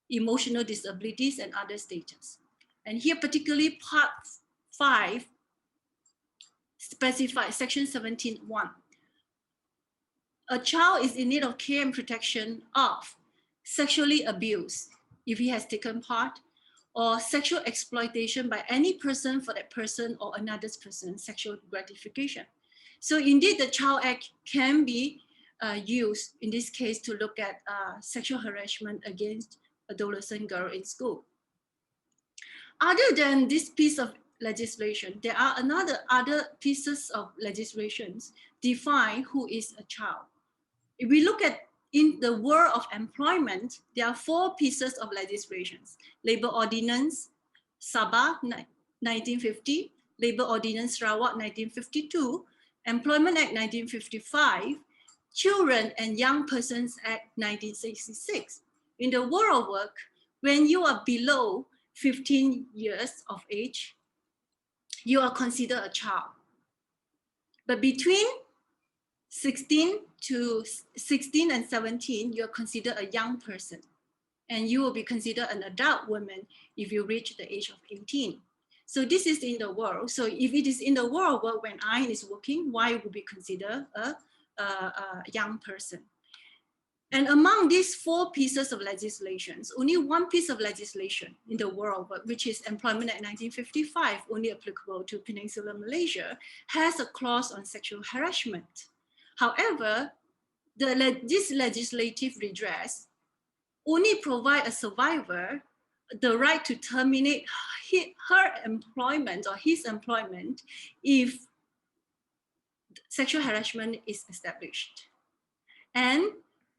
emotional disabilities, and other status. And here particularly part 5 specifies section 17.1. A child is in need of care and protection of sexually abused, if he has taken part, or sexual exploitation by any person for that person or another person's sexual gratification. So indeed, the Child Act can be used in this case to look at sexual harassment against adolescent girl in school. Other than this piece of legislation, there are other pieces of legislations define who is a child. If we look at in the world of employment, there are 4 pieces of legislations: Labor Ordinance Sabah 1950, Labor Ordinance Sarawak 1952, Employment Act 1955, Children and Young Persons Act 1966. In the world of work, when you are below 15 years of age, you are considered a child. But between 16 and 17, you're considered a young person. And you will be considered an adult woman if you reach the age of 18. So this is in the world. So if it is in the world when Ain is working, why would be considered a young person? And among these 4 pieces of legislations, only one piece of legislation in the world, which is Employment Act 1955, only applicable to Peninsular Malaysia, has a clause on sexual harassment. However, this legislative redress only provide a survivor the right to terminate her employment or his employment if sexual harassment is established. And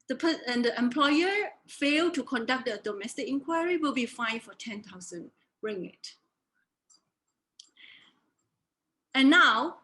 the employer failed to conduct a domestic inquiry will be fined for 10,000 ringgit. And now,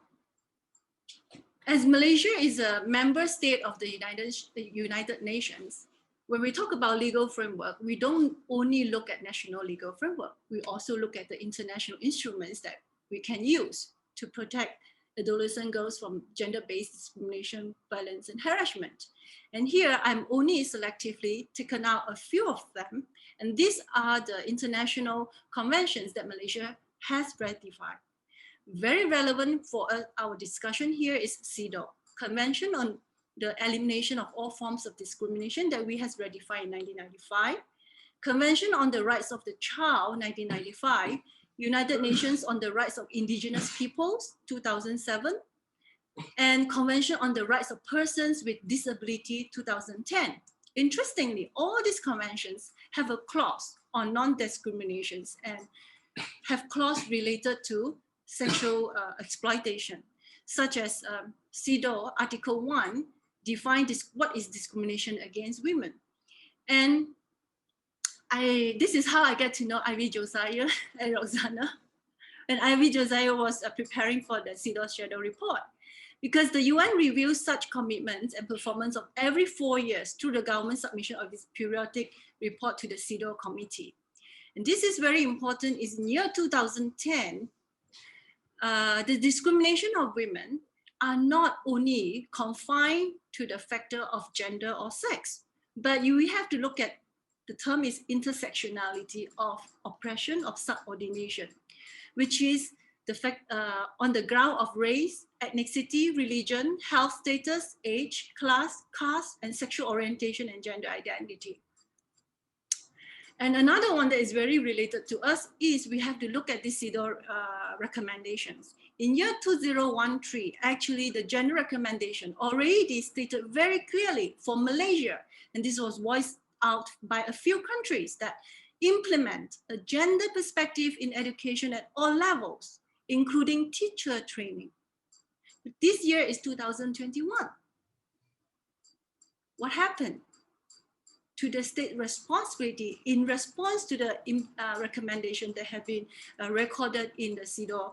As Malaysia is a member state of the United Nations, when we talk about legal framework, we don't only look at national legal framework, we also look at the international instruments that we can use to protect adolescent girls from gender-based discrimination, violence, and harassment. And here I'm only selectively taken out a few of them, and these are the international conventions that Malaysia has ratified. Very relevant for our discussion here is CEDAW, Convention on the Elimination of All Forms of Discrimination that we has ratified in 1995, Convention on the Rights of the Child, 1995, United Nations on the Rights of Indigenous Peoples, 2007, and Convention on the Rights of Persons with Disability, 2010. Interestingly, all these conventions have a clause on non-discrimination and have clause related to sexual exploitation, such as CEDAW Article 1 define what is discrimination against women. And this is how I get to know Ivy Josiah and Roxana. And Ivy Josiah was preparing for the CEDAW Shadow Report, because the UN reviews such commitments and performance of every 4 years through the government submission of its periodic report to the CEDAW committee. And this is very important. Is in year 2010, the discrimination of women are not only confined to the factor of gender or sex, but we have to look at, the term is intersectionality of oppression, of subordination, which is the fact on the ground of race, ethnicity, religion, health status, age, class, caste, and sexual orientation and gender identity. And another one that is very related to us is we have to look at the CEDAW recommendations. In year 2013, actually the gender recommendation already stated very clearly for Malaysia, and this was voiced out by a few countries, that implement a gender perspective in education at all levels, including teacher training. But this year is 2021. What happened to the state responsibility in response to the recommendation that have been recorded in the CEDAW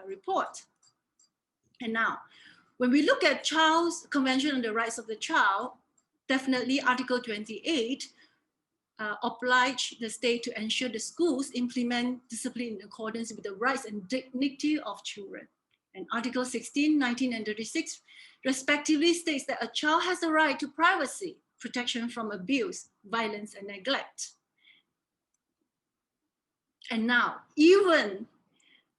report? And now, when we look at Child's Convention on the Rights of the Child, definitely Article 28 oblige the state to ensure the schools implement discipline in accordance with the rights and dignity of children. And Article 16, 19, and 36 respectively states that a child has the right to privacy, protection from abuse, violence, and neglect. And now, even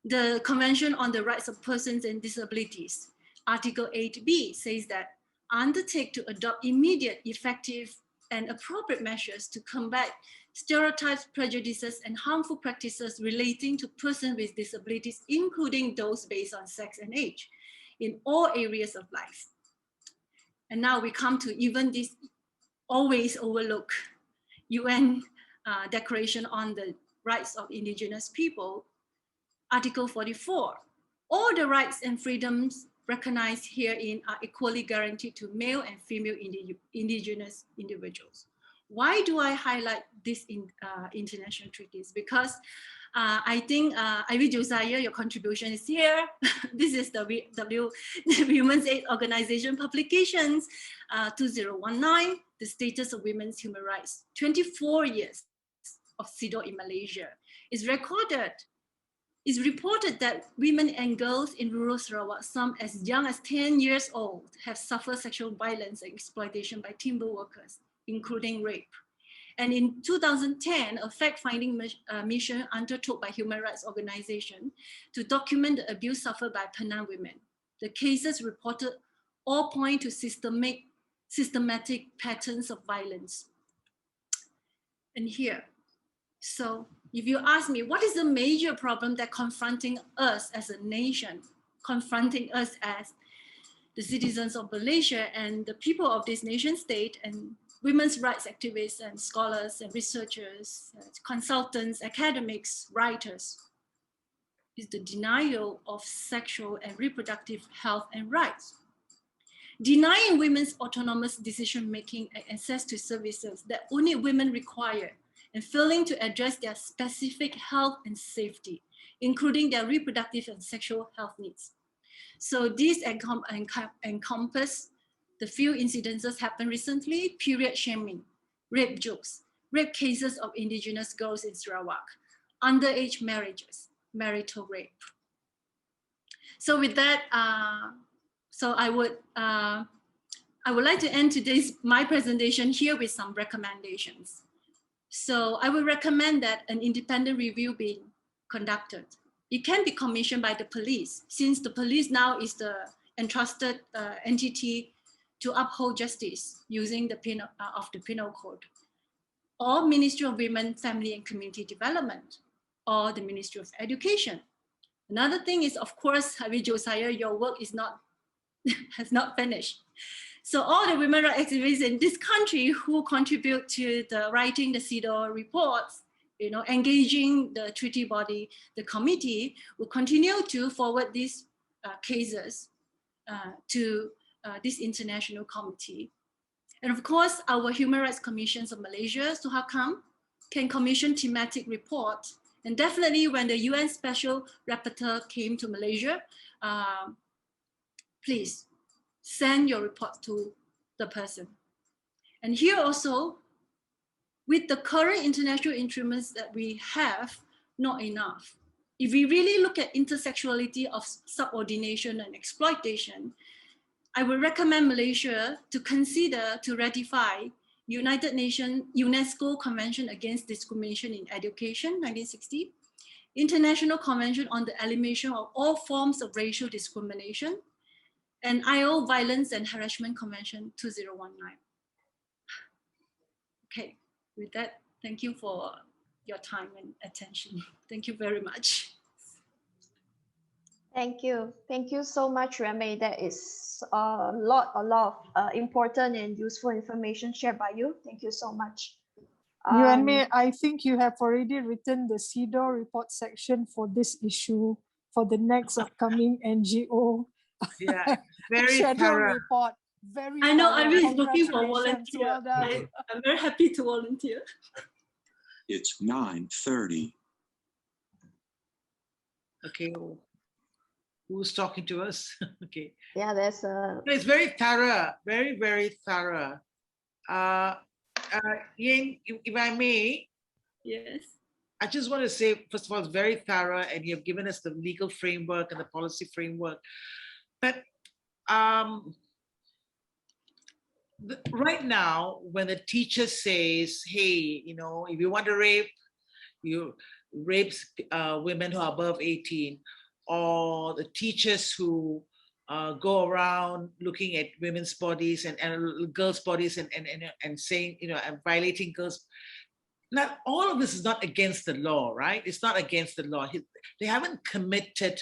the Convention on the Rights of Persons and Disabilities, Article 8b says that undertake to adopt immediate, effective, and appropriate measures to combat stereotypes, prejudices, and harmful practices relating to persons with disabilities, including those based on sex and age, in all areas of life. And now we come to even this always overlooked UN Declaration on the Rights of Indigenous People, Article 44. All the rights and freedoms recognized herein are equally guaranteed to male and female indigenous individuals. Why do I highlight this in international treaties? Because I think Ivy Josiah, your contribution is here. This is the Women's Aid Organization publications, 2019, the status of women's human rights, 24 years of CEDAW in Malaysia. Is recorded. It's reported that women and girls in rural Sarawak, some as young as 10 years old, have suffered sexual violence and exploitation by timber workers, including rape. And in 2010, a fact-finding mission undertook by human rights organization to document the abuse suffered by Penang women. The cases reported all point to systematic patterns of violence. And here, so if you ask me, what is the major problem that confronting us as a nation, confronting us as the citizens of Malaysia and the people of this nation state, and women's rights activists and scholars and researchers, consultants, academics, writers, is the denial of sexual and reproductive health and rights. Denying women's autonomous decision-making and access to services that only women require, and failing to address their specific health and safety, including their reproductive and sexual health needs. So these encompass the few incidences happened recently: period shaming, rape jokes, rape cases of indigenous girls in Sarawak, underage marriages, marital rape. So with that, so I would like to end my presentation here with some recommendations. So I would recommend that an independent review be conducted. It can be commissioned by the police, since the police now is the entrusted entity to uphold justice using the penal code, or Ministry of Women, Family and Community Development, or the Ministry of Education. Another thing is, of course, Habib Josiah, your work is not has not finished. So all the women rights activists in this country who contribute to the writing the CEDAW reports, engaging the treaty body, the committee, will continue to forward these cases to this international committee. And of course, our Human Rights Commissions of Malaysia, SUHAKAM, can commission thematic reports. And definitely when the UN Special Rapporteur came to Malaysia, please send your report to the person. And here also, with the current international instruments that we have, not enough. If we really look at intersectionality of subordination and exploitation, I would recommend Malaysia to consider to ratify United Nations UNESCO Convention Against Discrimination in Education, 1960, International Convention on the Elimination of All Forms of Racial Discrimination, and ILO Violence and Harassment Convention 2019. Okay, with that, thank you for your time and attention. Thank you very much. Thank you. Thank you so much, Remy. That is a lot of important and useful information shared by you. Thank you so much. Yuanmei, I think you have already written the CEDAW report section for this issue for the next upcoming NGO Yeah, very schedule thorough. report. Very I know, thorough. I'm just looking for Congratulations. volunteer. Well done. I'm very happy to volunteer. It's 9:30. Okay, who's talking to us? Okay. Yeah, there's a... It's very thorough, very, very thorough. Yin, if I may, Yes. I just want to say, first of all, it's very thorough, and you have given us the legal framework and the policy framework. But right now, when the teacher says, hey, if you want to rape, you rape women who are above 18, or the teachers who go around looking at women's bodies and girls' bodies and saying, and violating girls. Not all of this is not against the law, right? It's not against the law. They haven't committed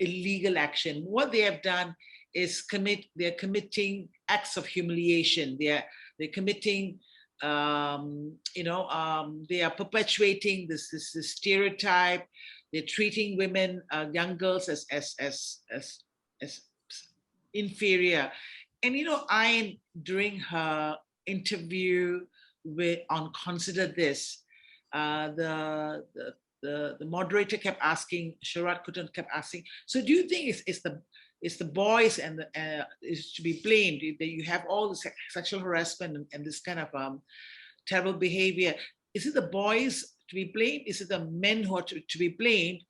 illegal action. What they have done is they're committing acts of humiliation. They're committing, they are perpetuating this stereotype. They're treating women, young girls as inferior. And Ain, during her interview on Consider This, the moderator Sharat Kutan kept asking, so do you think it's the boys and is to be blamed that you have all the sexual harassment and this kind of terrible behavior? Is it the boys to be blamed? Is it the men who are to be blamed?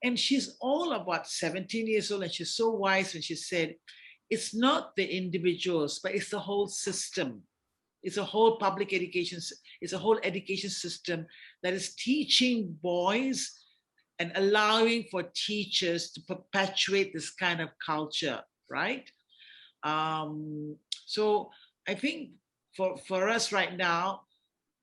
And she's all about 17 years old, and she's so wise when she said, it's not the individuals, but it's the whole system. It's a whole public education, it's a whole education system that is teaching boys and allowing for teachers to perpetuate this kind of culture, right? So I think for us right now,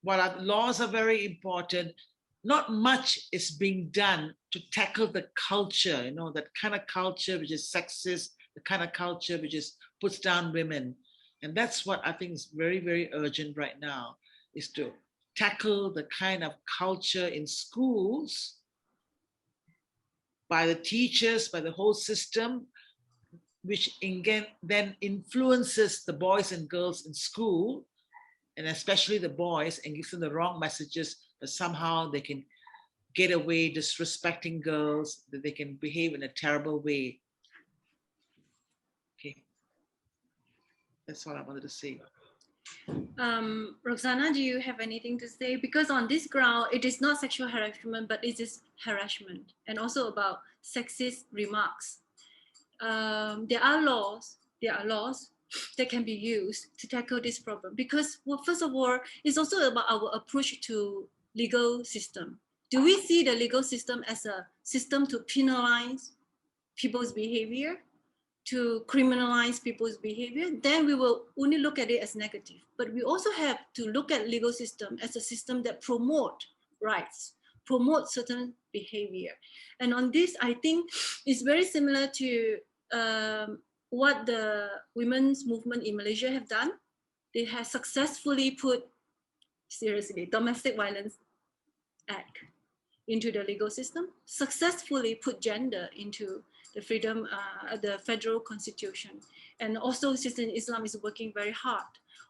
while our laws are very important, not much is being done to tackle the culture, that kind of culture which is sexist, the kind of culture which puts down women. And that's what I think is very, very urgent right now, is to tackle the kind of culture in schools by the teachers, by the whole system, which again then influences the boys and girls in school, and especially the boys, and gives them the wrong messages that somehow they can get away disrespecting girls, that they can behave in a terrible way. That's all I wanted to say. Roxana, do you have anything to say? Because on this ground, it is not sexual harassment, but it is harassment, and also about sexist remarks. There are laws that can be used to tackle this problem. Because, well, first of all, it's also about our approach to legal system. Do we see the legal system as a system to penalize people's behavior, to criminalize people's behavior? Then we will only look at it as negative. But we also have to look at legal system as a system that promote rights, promote certain behavior. And on this, I think it's very similar to what the women's movement in Malaysia have done. They have successfully put, seriously, Domestic Violence Act into the legal system, successfully put gender into the freedom, the federal constitution. And also Sister Islam is working very hard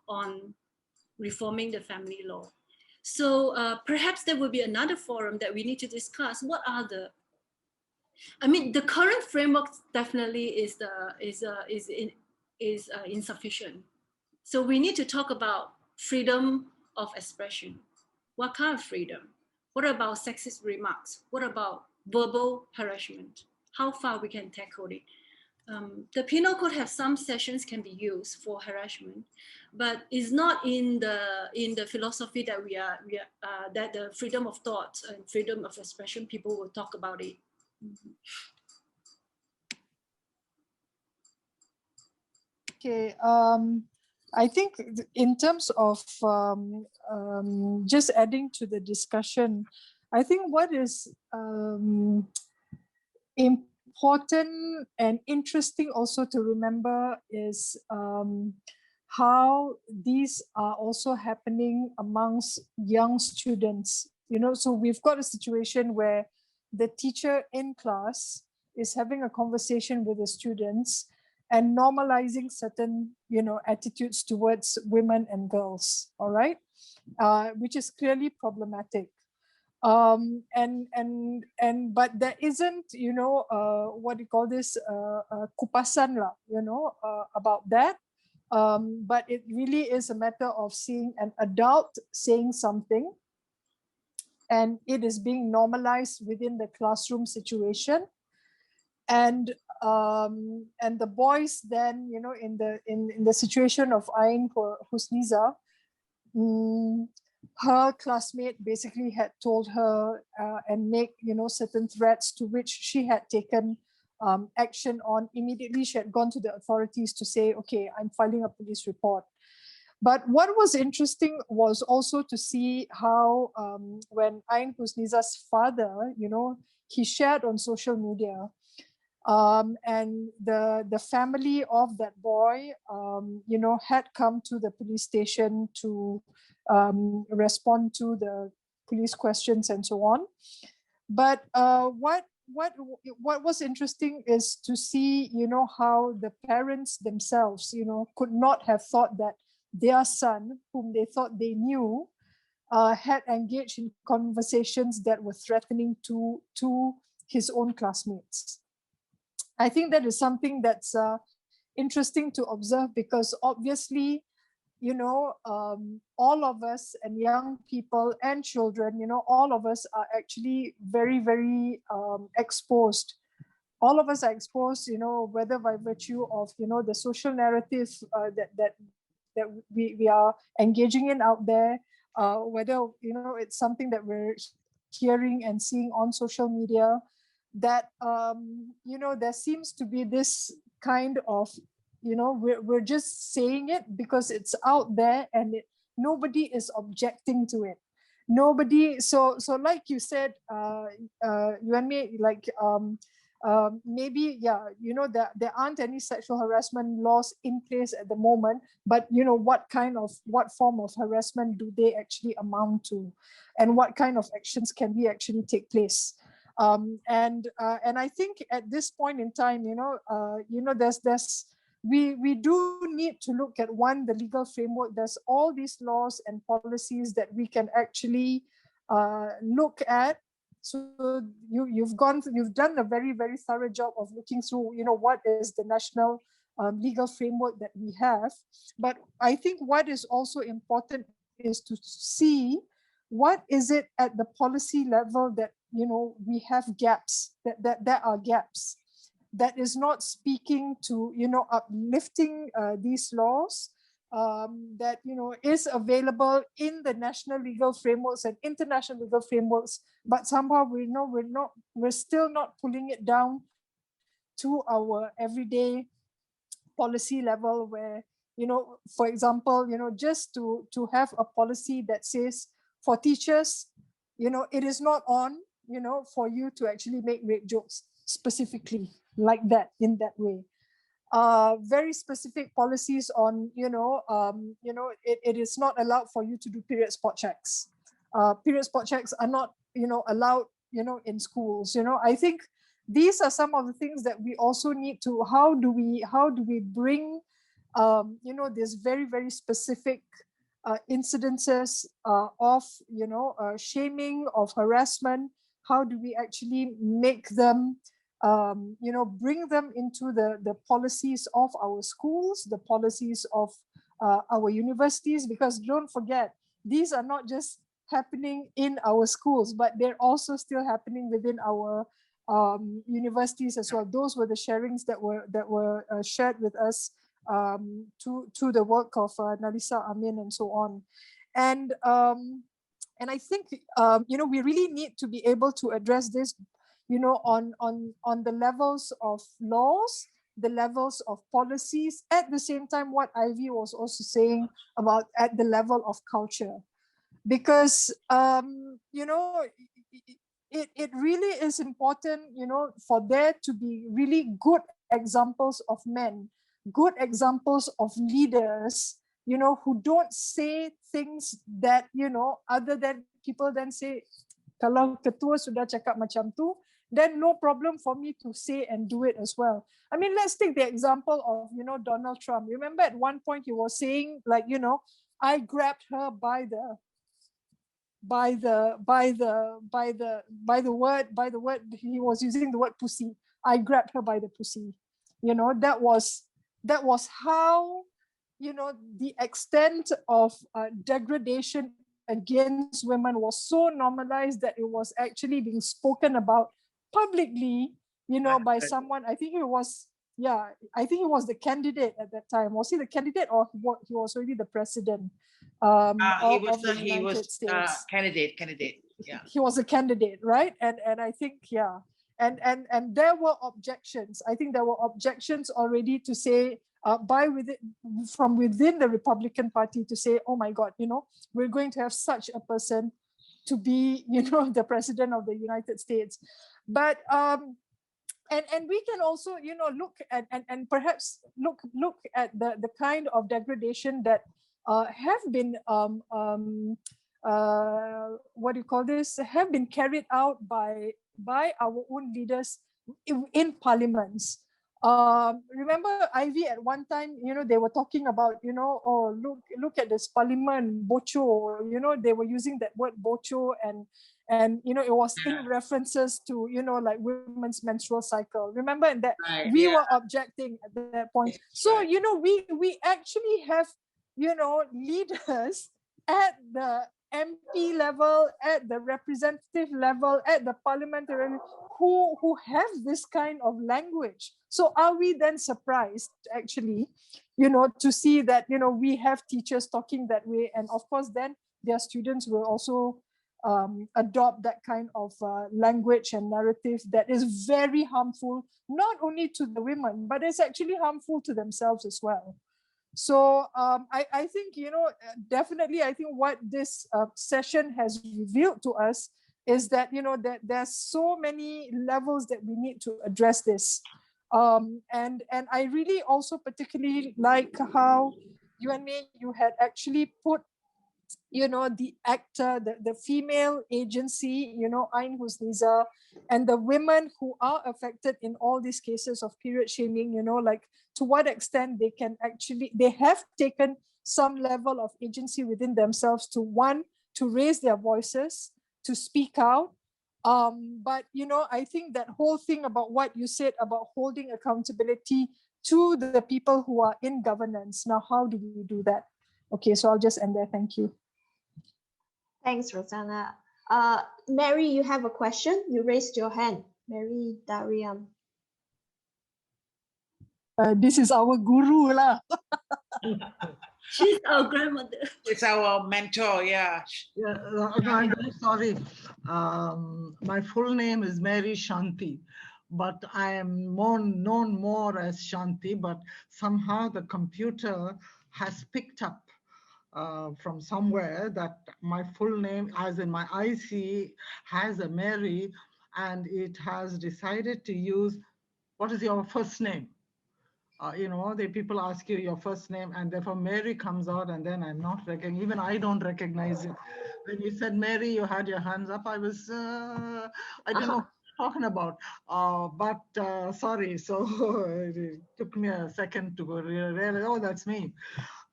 on reforming the family law. So perhaps there will be another forum that we need to discuss. What are the, I mean, the current framework definitely is insufficient. So we need to talk about freedom of expression. What kind of freedom? What about sexist remarks? What about verbal harassment? How far we can tackle it? The penal code have some sessions can be used for harassment, but it's not in the philosophy that that the freedom of thought and freedom of expression, people will talk about it. Okay, I think in terms of just adding to the discussion, I think what is important and interesting also to remember is how these are also happening amongst young students. You know, so we've got a situation where the teacher in class is having a conversation with the students and normalizing certain, you know, attitudes towards women and girls, all right, which is clearly problematic. But there isn't, you know, what do you call this, kupasan lah, you know, about that. But it really is a matter of seeing an adult saying something, and it is being normalized within the classroom situation. And the boys then, you know, in the situation of Ain Husniza, her classmate basically had told her and make, you know, certain threats, to which she had taken action on. Immediately she had gone to the authorities to say, okay, I'm filing a police report. But what was interesting was also to see how when Ain Husniza's father, you know, he shared on social media, and the family of that boy, you know, had come to the police station to respond to the police questions and so on. But what was interesting is to see, you know, how the parents themselves, you know, could not have thought that their son, whom they thought they knew, had engaged in conversations that were threatening to his own classmates. I think that is something that's interesting to observe, because obviously, you know, all of us and young people and children, you know, all of us are actually very, very exposed. All of us are exposed, you know, whether by virtue of, you know, the social narrative that we are engaging in out there, whether, you know, it's something that we're hearing and seeing on social media, that you know, there seems to be this kind of, you know, we're just saying it because it's out there, and nobody is objecting to it. Nobody. So like you said, you and me, like maybe, yeah, you know, there aren't any sexual harassment laws in place at the moment, but you know, what form of harassment do they actually amount to, and what kind of actions can we actually take place? And I think at this point in time, you know, we do need to look at, one, the legal framework. There's all these laws and policies that we can actually look at. So you've done a very, very thorough job of looking through, you know, what is the national legal framework that we have. But I think what is also important is to see what is it at the policy level that we have gaps, that are gaps, that is not speaking to uplifting these laws, that is available in the national legal frameworks and international legal frameworks, but somehow we're still not pulling it down to our everyday policy level, where for example, just to have a policy that says for teachers, it is not on for you to actually make rape jokes specifically like that, in that way. Very specific policies on it is not allowed for you to do period spot checks. Period spot checks are not allowed in schools. I think these are some of the things that we also need to, how do we bring this very, very specific incidences of shaming, of harassment. How do we actually make them bring them into the policies of our schools, the policies of our universities? Because don't forget, these are not just happening in our schools, but they're also still happening within our universities as well. Those were the sharings that were shared with us to the work of Nalisa, Amin, and so on. And I think we really need to be able to address this on the levels of laws, the levels of policies, at the same time what Ivy was also saying about at the level of culture. Because it really is important for there to be really good examples of men, good examples of leaders who don't say things that other than people then say, kalau ketua sudah cakap macam tu, then no problem for me to say and do it as well. I mean, let's take the example of Donald Trump. Remember at one point he was saying, like, I grabbed her by the word, he was using the word pussy. I grabbed her by the pussy. That was how the extent of degradation against women was so normalized that it was actually being spoken about publicly by someone. I think it was the candidate at that time. Was he the candidate, or he was already the president of the United States? Candidate. Yeah. He was a candidate, right? And I think, yeah. And there were objections. I think there were objections already to say from within the Republican Party to say, oh my God, we're going to have such a person to be, the president of the United States. But and we can also, look at and perhaps look at the kind of degradation that have been have been carried out by our own leaders in parliaments. Remember, Ivy, at one time, they were talking about, oh, look at this parliament, bocho, they were using that word bocho, and it was in references to, like women's menstrual cycle. Remember, and that we were objecting at that point. So, we actually have, leaders at the MP level, at the representative level, at the parliamentary level, who have this kind of language. So are we then surprised, actually, to see that, we have teachers talking that way, and of course then their students will also adopt that kind of language and narrative that is very harmful, not only to the women, but it's actually harmful to themselves as well. So I think, definitely, I think what this session has revealed to us is that, that there's so many levels that we need to address this. And I really also particularly like how you had actually put, the actor, the female agency, Ain Husniza, and the women who are affected in all these cases of period shaming, like to what extent they have taken some level of agency within themselves to raise their voices, to speak out. But, I think that whole thing about what you said about holding accountability to the people who are in governance. Now, how do we do that? Okay, so I'll just end there. Thank you. Thanks, Rosanna. Mary, you have a question? You raised your hand. Mary Dariam. This is our guru lah. She's our grandmother. It's our mentor, yeah. Yeah, no, I'm very sorry. My full name is Mary Shanti, but I am known more as Shanti, but somehow the computer has picked up from somewhere that my full name, as in my IC, has a Mary, and it has decided to use, what is your first name? You know, the people ask you your first name, and therefore Mary comes out, and then I'm not recognizing, even I don't recognize it. When you said Mary, you had your hands up, I was, I don't know what you're talking about, but sorry, so it took me a second to go realize, oh, that's me.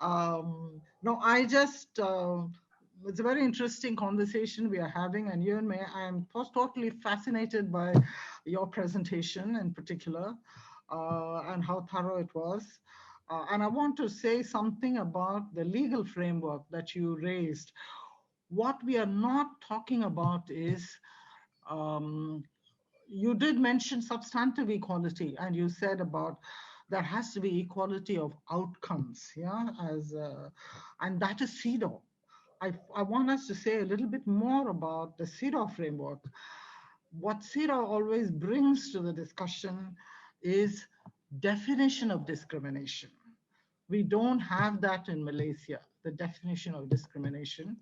No, I just, it's a very interesting conversation we are having, and you and me, I'm totally fascinated by your presentation in particular. And how thorough it was. And I want to say something about the legal framework that you raised. What we are not talking about is, you did mention substantive equality, and you said about there has to be equality of outcomes, yeah, and that is CEDAW. I want us to say a little bit more about the CEDAW framework. What CEDAW always brings to the discussion is definition of discrimination. We don't have that in Malaysia, the definition of discrimination.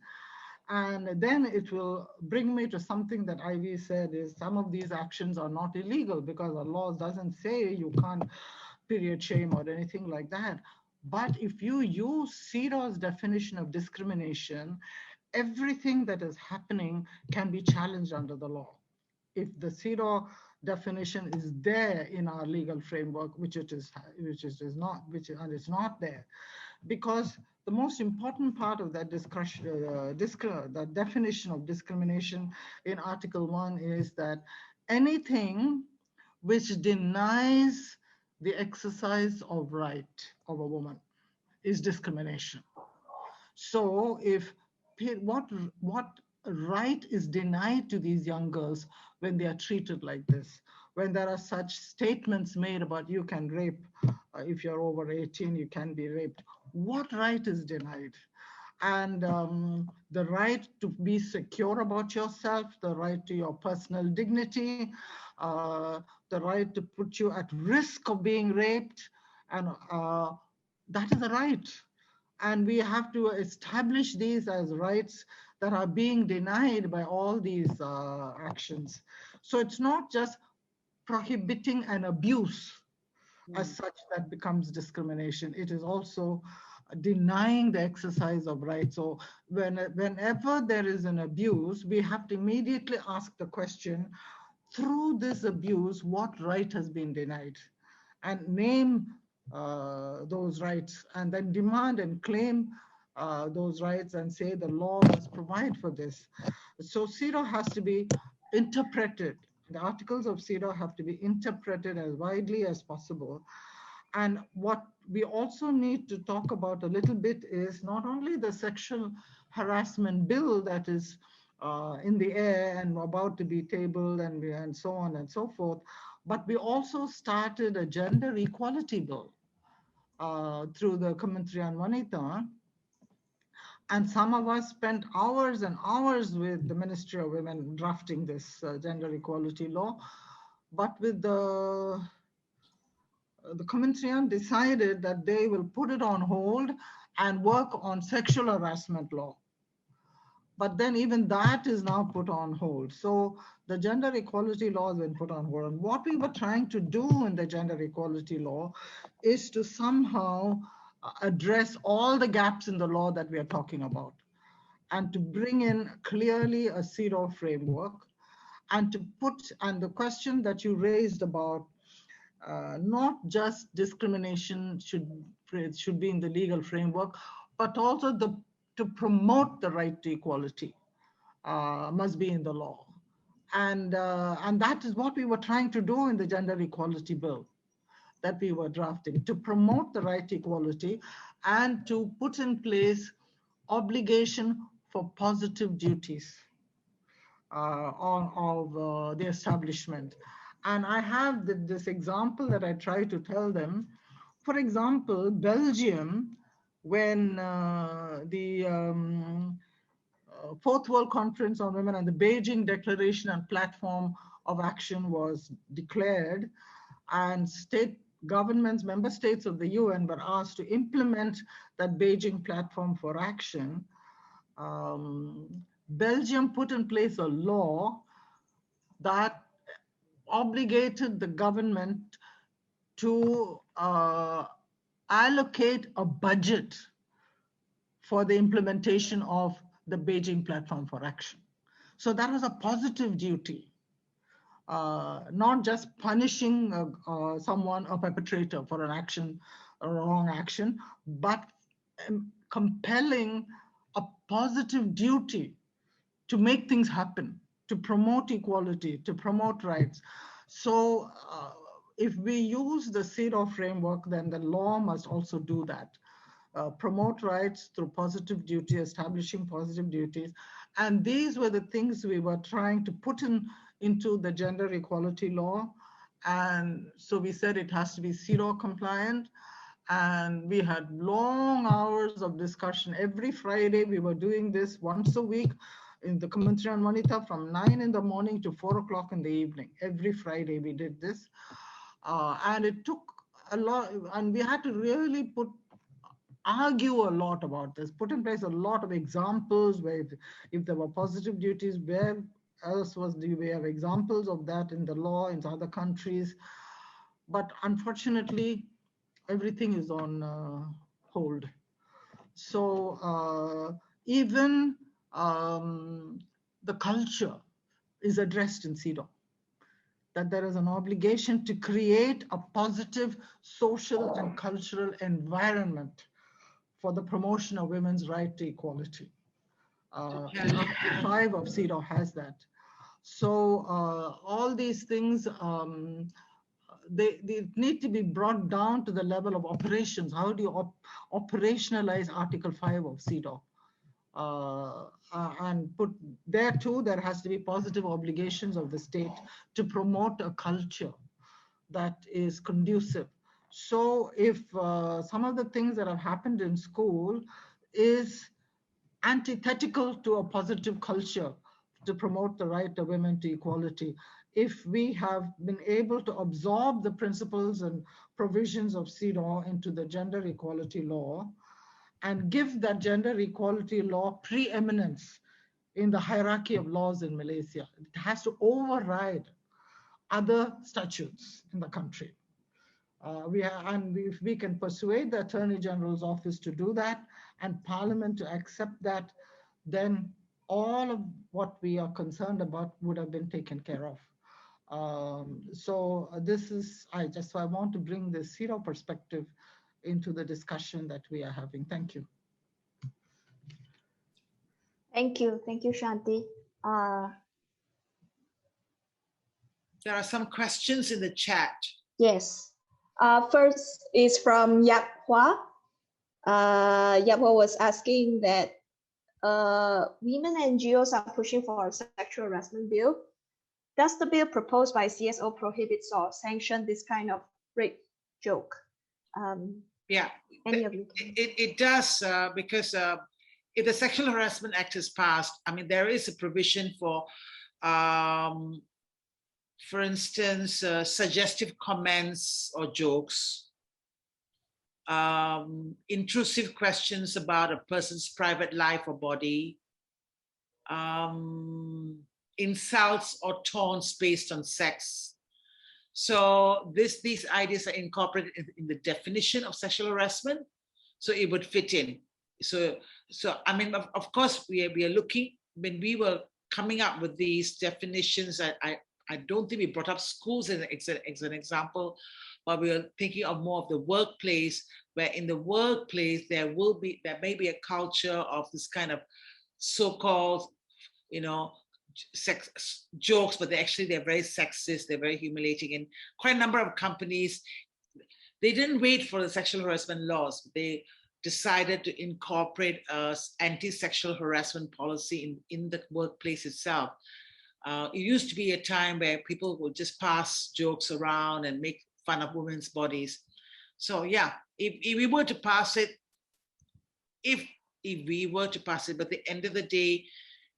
And then it will bring me to something that Ivy said is some of these actions are not illegal because the law doesn't say you can't period shame or anything like that. But if you use CEDAW's definition of discrimination, everything that is happening can be challenged under the law. If the CEDAW definition is there in our legal framework, which it is not, and it's not there, because the most important part of that discussion, the definition of discrimination in Article 1 is that anything which denies the exercise of right of a woman is discrimination. So if what right is denied to these young girls when they are treated like this, when there are such statements made about you can rape, if you're over 18, you can be raped. What right is denied? And the right to be secure about yourself, the right to your personal dignity, the right to put you at risk of being raped, and that is a right. And we have to establish these as rights that are being denied by all these actions. So it's not just prohibiting an abuse as such that becomes discrimination. It is also denying the exercise of rights. So whenever there is an abuse, we have to immediately ask the question, through this abuse, what right has been denied? And name those rights, and then demand and claim those rights and say the law must provide for this. So CEDAW has to be interpreted. The articles of CEDAW have to be interpreted as widely as possible. And what we also need to talk about a little bit is not only the sexual harassment bill that is in the air and about to be tabled and so on and so forth, but we also started a gender equality bill through the Kementerian Wanita. And some of us spent hours and hours with the Ministry of Women drafting this gender equality law. But with the Kementerian decided that they will put it on hold and work on sexual harassment law. But then even that is now put on hold. So the gender equality law has been put on hold. And what we were trying to do in the gender equality law is to somehow address all the gaps in the law that we are talking about, and to bring in clearly a CEDAW framework, and to put, and the question that you raised about not just discrimination should be in the legal framework, but also to promote the right to equality must be in the law. And that is what we were trying to do in the gender equality bill. that we were drafting to promote the right to equality and to put in place obligation for positive duties of the establishment. And I have this example that I try to tell them. For example, Belgium, when the Fourth World Conference on Women and the Beijing Declaration and Platform of Action was declared, and state governments, member states of the UN were asked to implement that Beijing Platform for Action. Belgium put in place a law that obligated the government to allocate a budget for the implementation of the Beijing Platform for Action. So that was a positive duty, not just punishing someone, a perpetrator for an action, a wrong action, but compelling a positive duty to make things happen, to promote equality, to promote rights. So if we use the CEDAW framework, then the law must also do that. Promote rights through positive duty, establishing positive duties. And these were the things we were trying to put into the gender equality law. And so we said it has to be CEDAW compliant. And we had long hours of discussion. Every Friday, we were doing this once a week in the Kementerian Wanita from 9 in the morning to 4 o'clock in the evening. Every Friday we did this. And it took a lot, and we had to really argue a lot about this, put in place a lot of examples where if there were positive duties, where else do we have examples of that in the law in other countries. But unfortunately, everything is on hold. So even the culture is addressed in CEDAW, that there is an obligation to create a positive social and cultural environment for the promotion of women's right to equality. Article 5 of CEDAW has that. So all these things, they need to be brought down to the level of operations. How do you operationalize Article 5 of CEDAW? And put there too, there has to be positive obligations of the state to promote a culture that is conducive. So if some of the things that have happened in school is antithetical to a positive culture to promote the right of women to equality, if we have been able to absorb the principles and provisions of CEDAW into the gender equality law and give that gender equality law preeminence in the hierarchy of laws in Malaysia, it has to override other statutes in the country. And if we can persuade the Attorney General's office to do that and Parliament to accept that, then all of what we are concerned about would have been taken care of. So this is, I want to bring the CEDAW perspective into the discussion that we are having. Thank you. Thank you, Shanti. There are some questions in the chat. Yes. First is from Yap Hua. Yap Hua was asking that women NGOs are pushing for a sexual harassment bill. Does the bill proposed by CSO prohibits or sanction this kind of rape joke? Yeah, any of you? It does, because if the Sexual Harassment Act is passed, I mean, there is a provision for instance, suggestive comments or jokes, intrusive questions about a person's private life or body, insults or taunts based on sex. So these ideas are incorporated in the definition of sexual harassment, so it would fit in. So I mean, of course, we are looking, when we were coming up with these definitions, I don't think we brought up schools as an example, but we are thinking of more of the workplace, where in the workplace there may be a culture of this kind of so-called, sex jokes, but they're very sexist, they're very humiliating. And quite a number of companies, they didn't wait for the sexual harassment laws. They decided to incorporate a anti-sexual harassment policy in the workplace itself. It used to be a time where people would just pass jokes around and make fun of women's bodies. So yeah, if we were to pass it, if we were to pass it, but at the end of the day,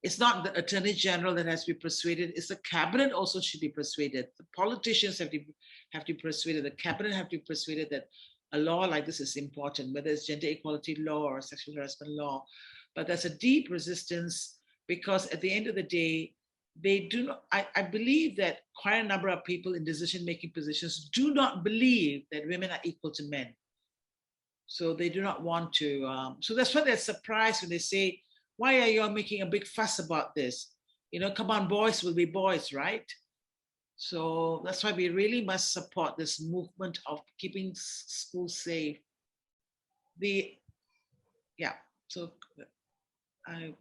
it's not the Attorney General that has to be persuaded, it's the cabinet also should be persuaded. The politicians have to be persuaded, the cabinet have to be persuaded that a law like this is important, whether it's gender equality law or sexual harassment law. But there's a deep resistance because at the end of the day, they do not, I believe that quite a number of people in decision-making positions do not believe that women are equal to men. So they do not want to, so that's why they're surprised when they say, why are you all making a big fuss about this? You know, come on, boys will be boys, right? So that's why we really must support this movement of keeping schools safe. Yeah, so I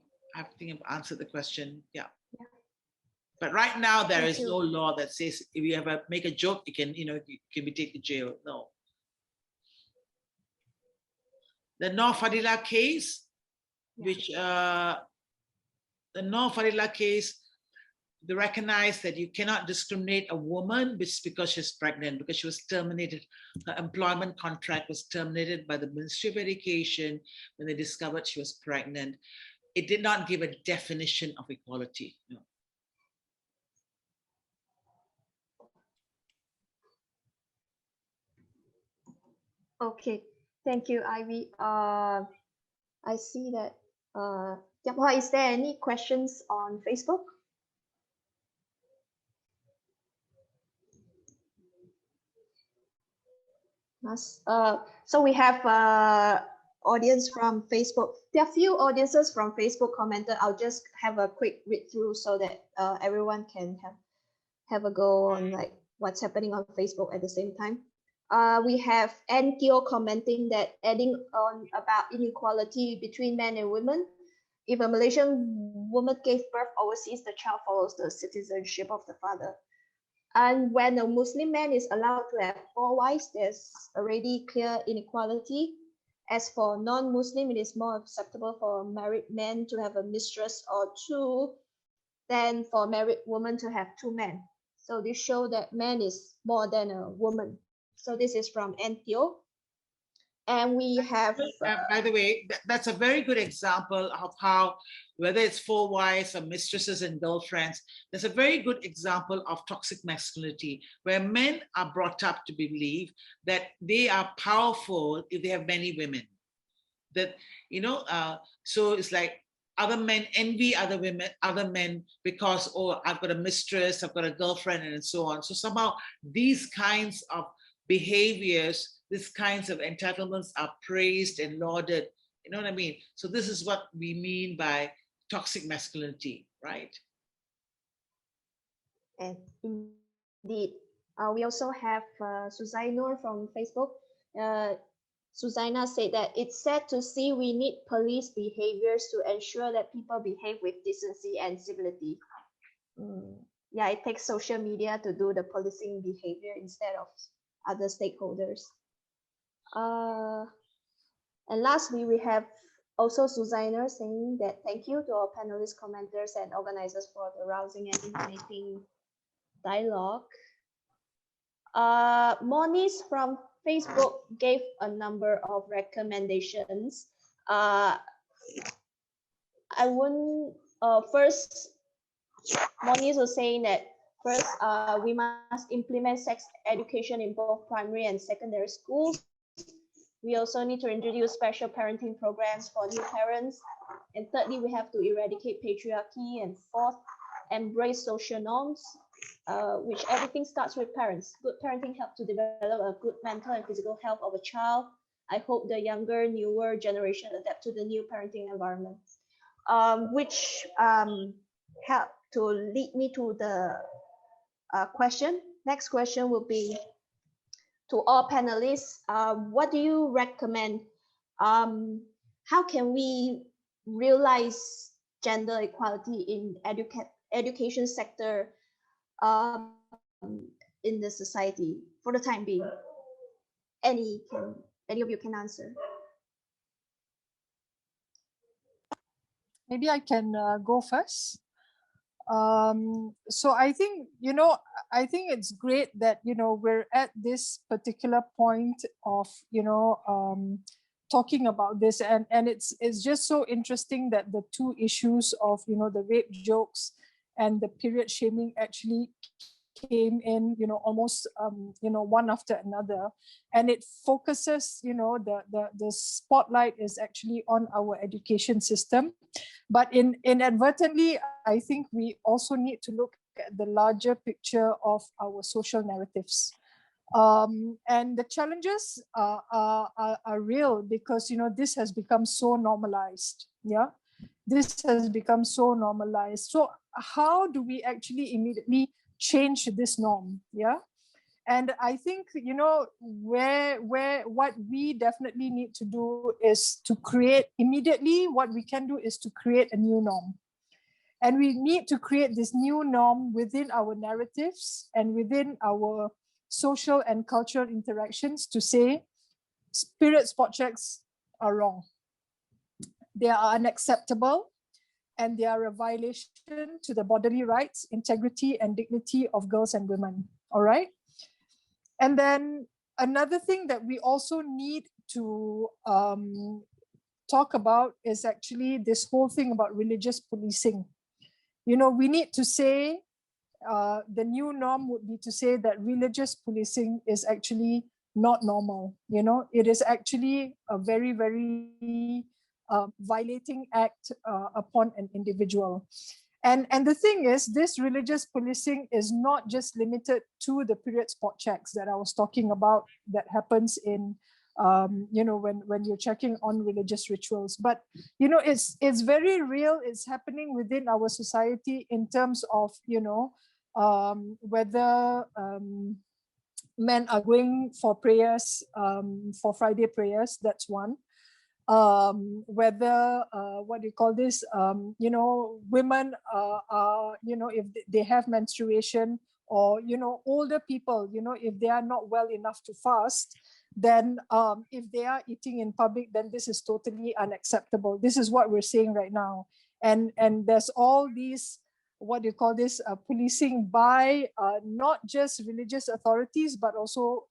think I've answered the question, yeah. But right now there is no law that says if you ever make a joke, you can, you can be taken to jail. No. The Noor Fadila case, which the Noor Fadila case, they recognize that you cannot discriminate a woman because she's pregnant, because she was terminated. Her employment contract was terminated by the Ministry of Education when they discovered she was pregnant. It did not give a definition of equality. No. Okay, thank you, Ivy. I see that. Yapwa, is there any questions on Facebook? So we have audience from Facebook. There are few audiences from Facebook commented. I'll just have a quick read through so that everyone can have a go on like what's happening on Facebook at the same time. We have NTO commenting that adding on about inequality between men and women. If a Malaysian woman gave birth overseas, the child follows the citizenship of the father. And when a Muslim man is allowed to have 4 wives, there's already clear inequality. As for non-Muslim, it is more acceptable for a married man to have a mistress or 2 than for a married woman to have 2 men. So this shows that man is more than a woman. So this is from NTO. And we have... by the way, that's a very good example of how, whether it's 4 wives or mistresses and girlfriends, there's a very good example of toxic masculinity, where men are brought up to believe that they are powerful if they have many women. That, so it's like other men envy other women, other men, because, oh, I've got a mistress, I've got a girlfriend, and so on. So somehow these kinds of behaviors, these kinds of entitlements are praised and lauded. You know what I mean? So this is what we mean by toxic masculinity, right? And indeed, we also have Suzainur from Facebook. Suzaina said that it's sad to see we need police behaviors to ensure that people behave with decency and civility. Yeah, it takes social media to do the policing behavior instead of other stakeholders. And lastly, we have also Suzainer saying that thank you to our panelists, commenters, and organizers for the rousing and illuminating dialogue. Moniz from Facebook gave a number of recommendations. I wouldn't, first, Moniz was saying that first, we must implement sex education in both primary and secondary schools. We also need to introduce special parenting programs for new parents. And thirdly, we have to eradicate patriarchy. And fourth, embrace social norms, which everything starts with parents. Good parenting helps to develop a good mental and physical health of a child. I hope the younger, newer generation adapt to the new parenting environment, which help to lead me to the question. Next question will be to all panelists. What do you recommend? How can we realize gender equality in education sector in the society for the time being? Any of you can answer? Maybe I can go first. So I think, I think it's great that, we're at this particular point of, talking about this, and it's just so interesting that the two issues of, the rape jokes and the period shaming actually came in, almost, one after another, and it focuses, the spotlight is actually on our education system, but inadvertently, I think we also need to look at the larger picture of our social narratives. And the challenges are real because, this has become so normalized. Yeah, this has become so normalized. So how do we actually immediately change this norm? Yeah. And I think, where what we definitely need to do is to create immediately, what we can do is to create a new norm. And we need to create this new norm within our narratives and within our social and cultural interactions to say, period spot checks are wrong. They are unacceptable, and they are a violation to the bodily rights, integrity, and dignity of girls and women. All right. And then another thing that we also need to talk about is actually this whole thing about religious policing. We need to say, the new norm would be to say that religious policing is actually not normal. It is actually a very, very violating act upon an individual. And the thing is, this religious policing is not just limited to the period spot checks that I was talking about that happens in, when you're checking on religious rituals. But, it's very real. It's happening within our society in terms of, whether men are going for prayers, for Friday prayers, that's one. Whether what do you call this, women are, if they have menstruation, or older people, if they are not well enough to fast, then if they are eating in public, then this is totally unacceptable. This is what we're saying right now. And there's all these, what do you call this, policing by not just religious authorities, but also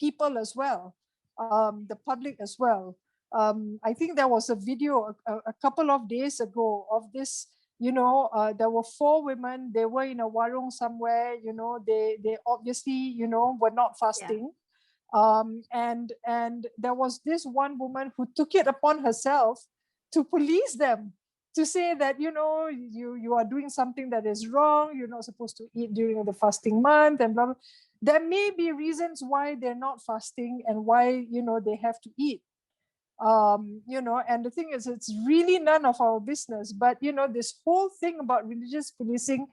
people as well, the public as well. I think there was a video a couple of days ago of this, there were 4 women, they were in a warung somewhere, they obviously, were not fasting. And there was this one woman who took it upon herself to police them, to say that, you are doing something that is wrong, you're not supposed to eat during the fasting month, and blah, blah. There may be reasons why they're not fasting and why, they have to eat. And the thing is, it's really none of our business. But, this whole thing about religious policing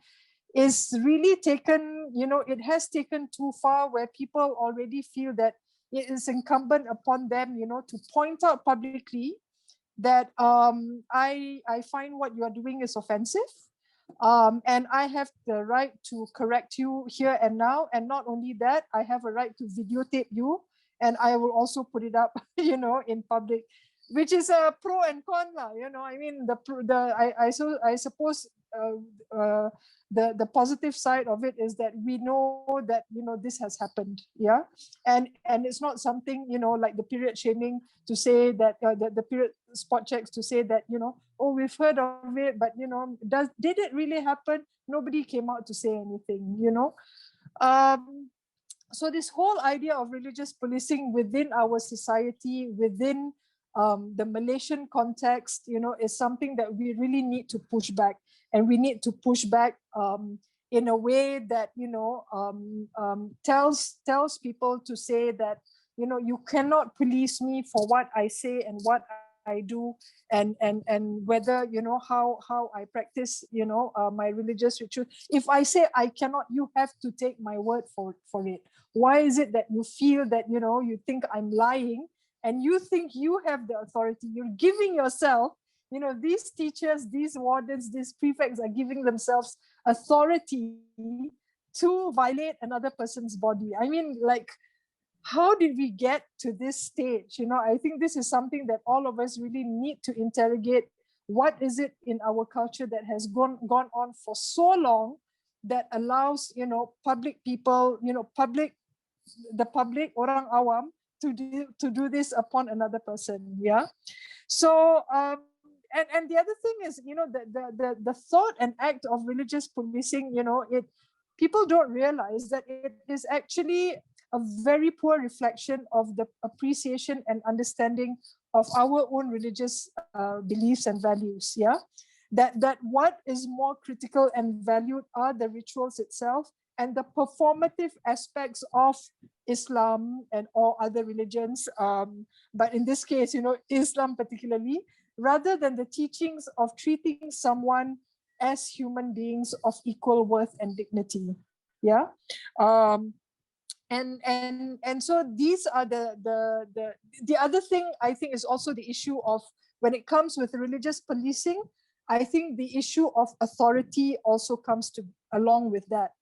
is really taken, it has taken too far, where people already feel that it is incumbent upon them, to point out publicly that I find what you are doing is offensive. And I have the right to correct you here and now. And not only that, I have a right to videotape you, and I will also put it up, in public, which is a pro and con, I mean, I suppose the positive side of it is that we know that, this has happened. Yeah. And it's not something, like the period shaming, to say that the period spot checks, to say that, oh, we've heard of it, but, did it really happen? Nobody came out to say anything, So this whole idea of religious policing within our society, within the Malaysian context, is something that we really need to push back. And we need to push back in a way that, tells people to say that, you cannot police me for what I say and what I do, and whether, how I practice, my religious ritual. If I say I cannot, you have to take my word for it. Why is it that you feel that, you think I'm lying, and you think you have the authority? You're giving yourself, these teachers, these wardens, these prefects are giving themselves authority to violate another person's body. I mean, like, how did we get to this stage? I think this is something that all of us really need to interrogate. What is it in our culture that has gone on for so long that allows, public people, the public, orang awam, to do this upon another person? Yeah. So and the other thing is, the thought and act of religious policing, people don't realize that it is actually a very poor reflection of the appreciation and understanding of our own religious beliefs and values. Yeah, that what is more critical and valued are the rituals itself and the performative aspects of Islam and all other religions, but in this case, Islam particularly, rather than the teachings of treating someone as human beings of equal worth and dignity. Yeah. And so these are the other thing I think is also the issue of, when it comes with religious policing, I think the issue of authority also comes along with that.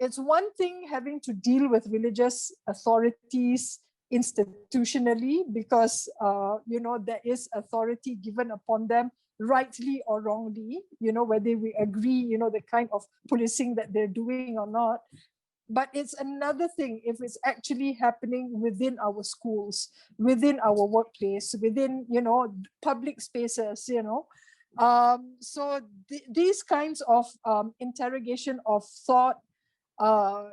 It's one thing having to deal with religious authorities institutionally, because there is authority given upon them, rightly or wrongly, whether we agree, the kind of policing that they're doing or not. But it's another thing if it's actually happening within our schools, within our workplace, within, public spaces, So these kinds of interrogation of thought,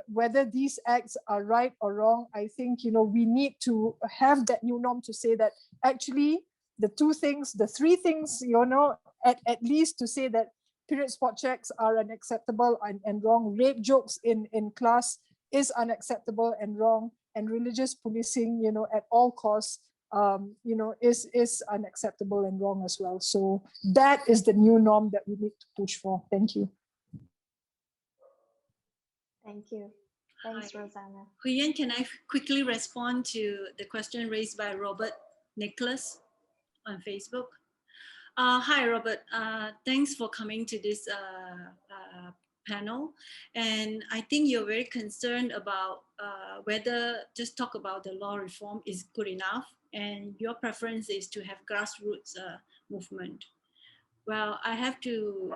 whether these acts are right or wrong, I think, we need to have that new norm to say that actually the three things, at least to say that period spot checks are unacceptable and wrong, rape jokes in class is unacceptable and wrong, and religious policing, at all costs, is unacceptable and wrong as well. So that is the new norm that we need to push for. Thank you. Thank you. Thanks, Rosanna. Huyen, can I quickly respond to the question raised by Robert Nicholas on Facebook? Hi, Robert. Thanks for coming to this panel. And I think you're very concerned about whether just talk about the law reform is good enough, and your preference is to have grassroots movement. Well, I have to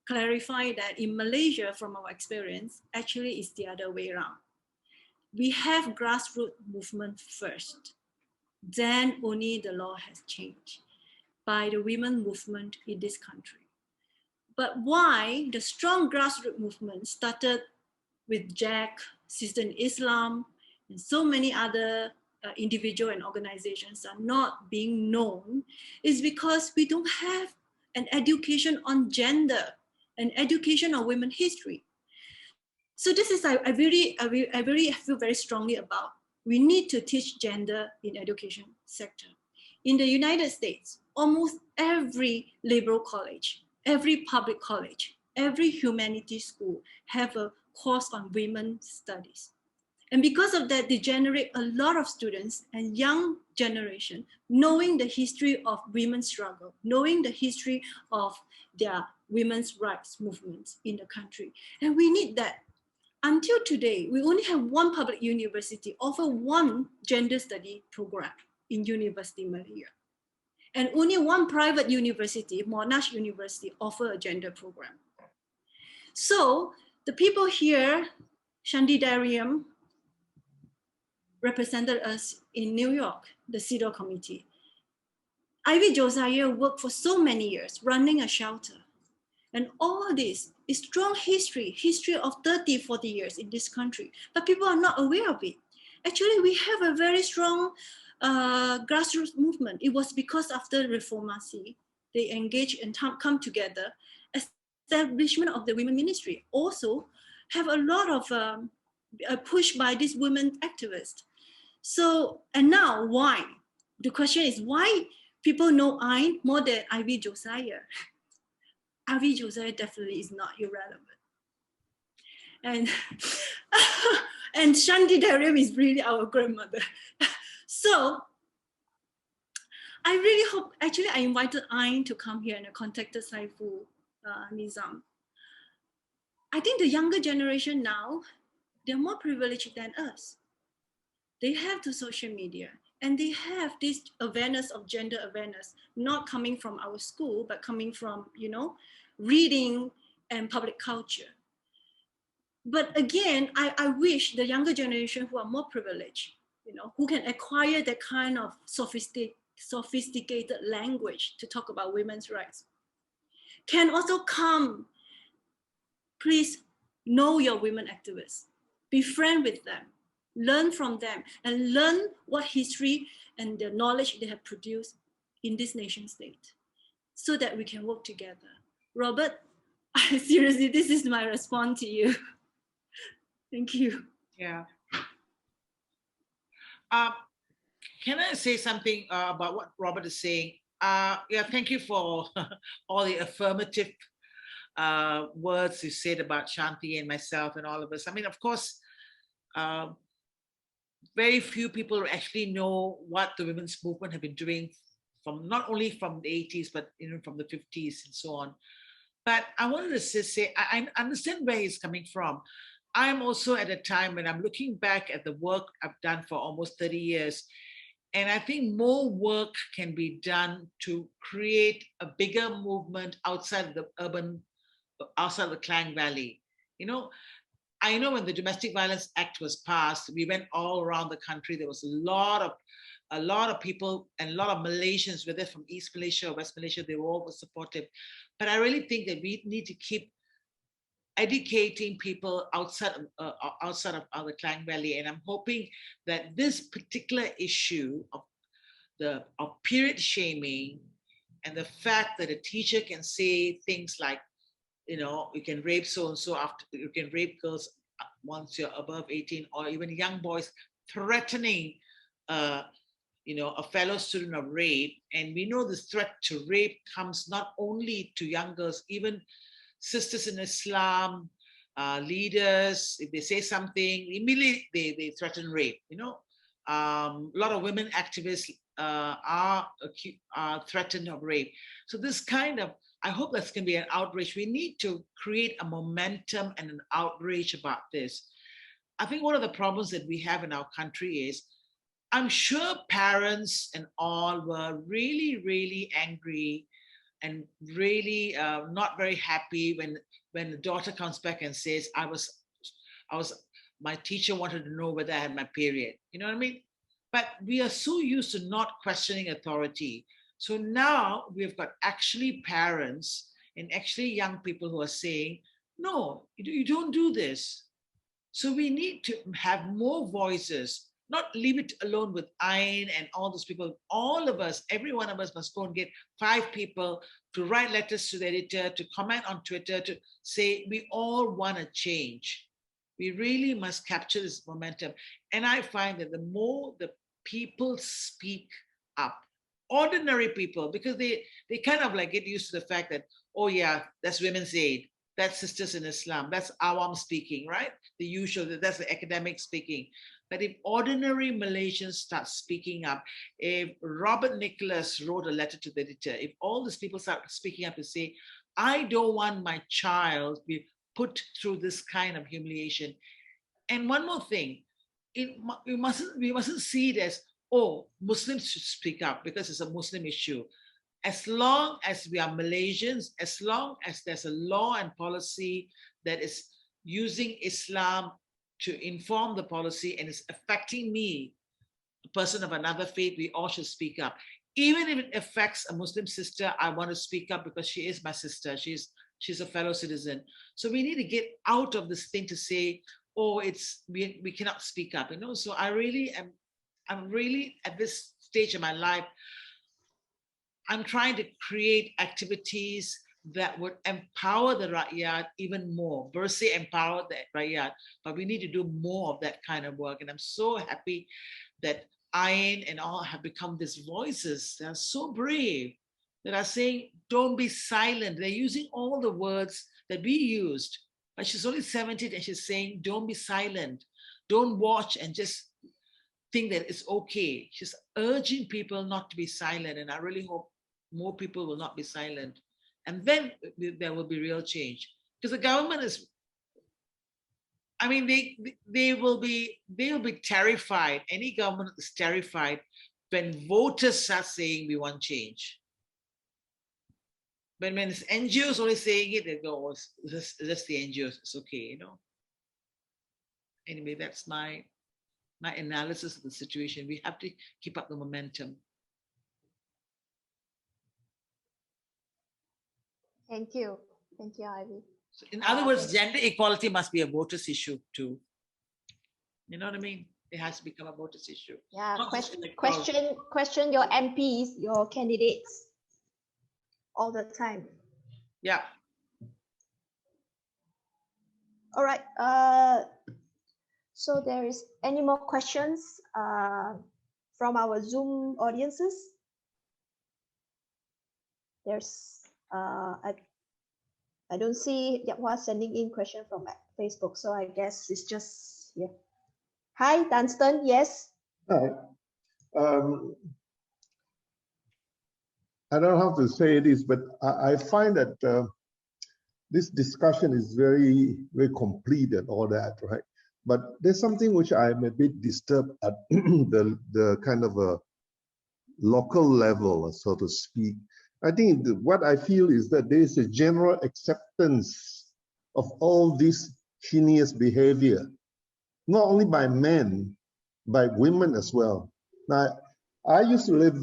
clarify that in Malaysia, from our experience, actually it's the other way around. We have grassroots movement first, then only the law has changed by the women movement in this country. But why the strong grassroots movement started with Jack, Sister in Islam, and so many other individual and organizations are not being known is because we don't have an education on gender, an education on women's history. So this is, I really feel very strongly about, we need to teach gender in education sector. In the United States, almost every liberal college, every public college, every humanities school have a course on women's studies. And because of that, they generate a lot of students and young generation knowing the history of women's struggle, knowing the history of their women's rights movements in the country. And we need that. Until today, we only have one public university offer one gender study program in University Malaysia. And only one private university, Monash University, offer a gender program. So the people here, Shandi Darium, represented us in New York, the CEDAW committee. Ivy Josiah worked for so many years running a shelter. And all this is strong history of 30, 40 years in this country, but people are not aware of it. Actually, we have a very strong grassroots movement. It was because after Reformasi, they engaged and come together. Establishment of the women ministry also have a lot of push by these women activists. So, and now why? The question is why people know Ain more than Ivy Josiah. Ivy Josiah definitely is not irrelevant. And, and Shanti Darium is really our grandmother. So I really hope, actually I invited Ain to come here and I contacted Saiful Nizam. I think the younger generation now they're more privileged than us. They have the social media and they have this awareness of gender awareness, not coming from our school, but coming from, reading and public culture. But again, I wish the younger generation who are more privileged, who can acquire that kind of sophisticated language to talk about women's rights, can also come. Please know your women activists, be friend with them, learn from them, and learn what history and the knowledge they have produced in this nation state, so that we can work together. Robert, seriously, this is my response to you. Thank you. Yeah. Can I say something about what Robert is saying? Yeah, thank you for all the affirmative words you said about Shanti and myself and all of us. I mean, of course, very few people actually know what the women's movement have been doing from not only from the 80s, but from the 50s and so on. But I wanted to say, I understand where he's coming from. I'm also at a time when I'm looking back at the work I've done for almost 30 years. And I think more work can be done to create a bigger movement outside the outside the Klang Valley. I know when the Domestic Violence Act was passed, we went all around the country. There was a lot of people and a lot of Malaysians, whether from East Malaysia or West Malaysia, they were all supportive. But I really think that we need to keep educating people outside of the Klang Valley. And I'm hoping that this particular issue of period shaming and the fact that a teacher can say things like, you can rape so-and-so after, you can rape girls once you're above 18, or even young boys threatening a fellow student of rape. And we know this threat to rape comes not only to young girls, even sisters in Islam, leaders, if they say something, immediately they threaten rape. A lot of women activists are threatened of rape. So this kind of, I hope that's going to be an outrage. We need to create a momentum and an outrage about this. I think one of the problems that we have in our country is, I'm sure parents and all were really, really angry and really not very happy when the daughter comes back and says, my teacher wanted to know whether I had my period. You know what I mean? But we are so used to not questioning authority. So now we've got actually parents and actually young people who are saying, no, you don't do this. So we need to have more voices, not leave it alone with Ain and all those people. All of us, every one of us must go and get 5 people to write letters to the editor, to comment on Twitter, to say, we all want to change. We really must capture this momentum. And I find that the more the people speak up, ordinary people, because they kind of like get used to the fact that, oh yeah, that's Women's Aid, that's Sisters in Islam, that's Awam speaking, right? The usual, that's the academic speaking. But if ordinary Malaysians start speaking up, if Robert Nicholas wrote a letter to the editor, if all these people start speaking up to say, I don't want my child to be put through this kind of humiliation. And one more thing, we mustn't see it as, oh, Muslims should speak up because it's a Muslim issue. As long as we are Malaysians, as long as there's a law and policy that is using Islam to inform the policy and it's affecting me, a person of another faith, we all should speak up. Even if it affects a Muslim sister, I want to speak up because she is my sister. She's a fellow citizen. So we need to get out of this thing to say, oh, we cannot speak up. So I'm really at this stage of my life, I'm trying to create activities that would empower the Rakyat even more. Bersi empower the Rakyat, but we need to do more of that kind of work. And I'm so happy that Ain and all have become these voices that are so brave, that are saying, don't be silent. They're using all the words that we used, but she's only 17 and she's saying, don't be silent. Don't watch and just think that it's okay. She's urging people not to be silent. And I really hope more people will not be silent. And then there will be real change. Because the government is I mean, they will be terrified. Any government is terrified when voters start saying we want change. When it's NGOs only saying it, they go, oh, that's the NGOs. It's okay, you know. Anyway, that's my analysis of the situation. We have to keep up the momentum. Thank you, Ivy. So in other words, gender equality must be a voters issue too. You know what I mean? It has to become a voters issue. Yeah, question your MPs, your candidates all the time. Yeah. All right. So there is any more questions from our Zoom audiences? There's I don't see Yapwa sending in question from Facebook, so I guess it's just yeah. Hi, Dunstan. Yes. Hi. I don't know how to say this, but I find that this discussion is very, very complete and all that, right? But there's something which I'm a bit disturbed at the kind of a local level, so to speak. I think what I feel is that there is a general acceptance of all this heinous behavior, not only by men, by women as well. Now, I used to live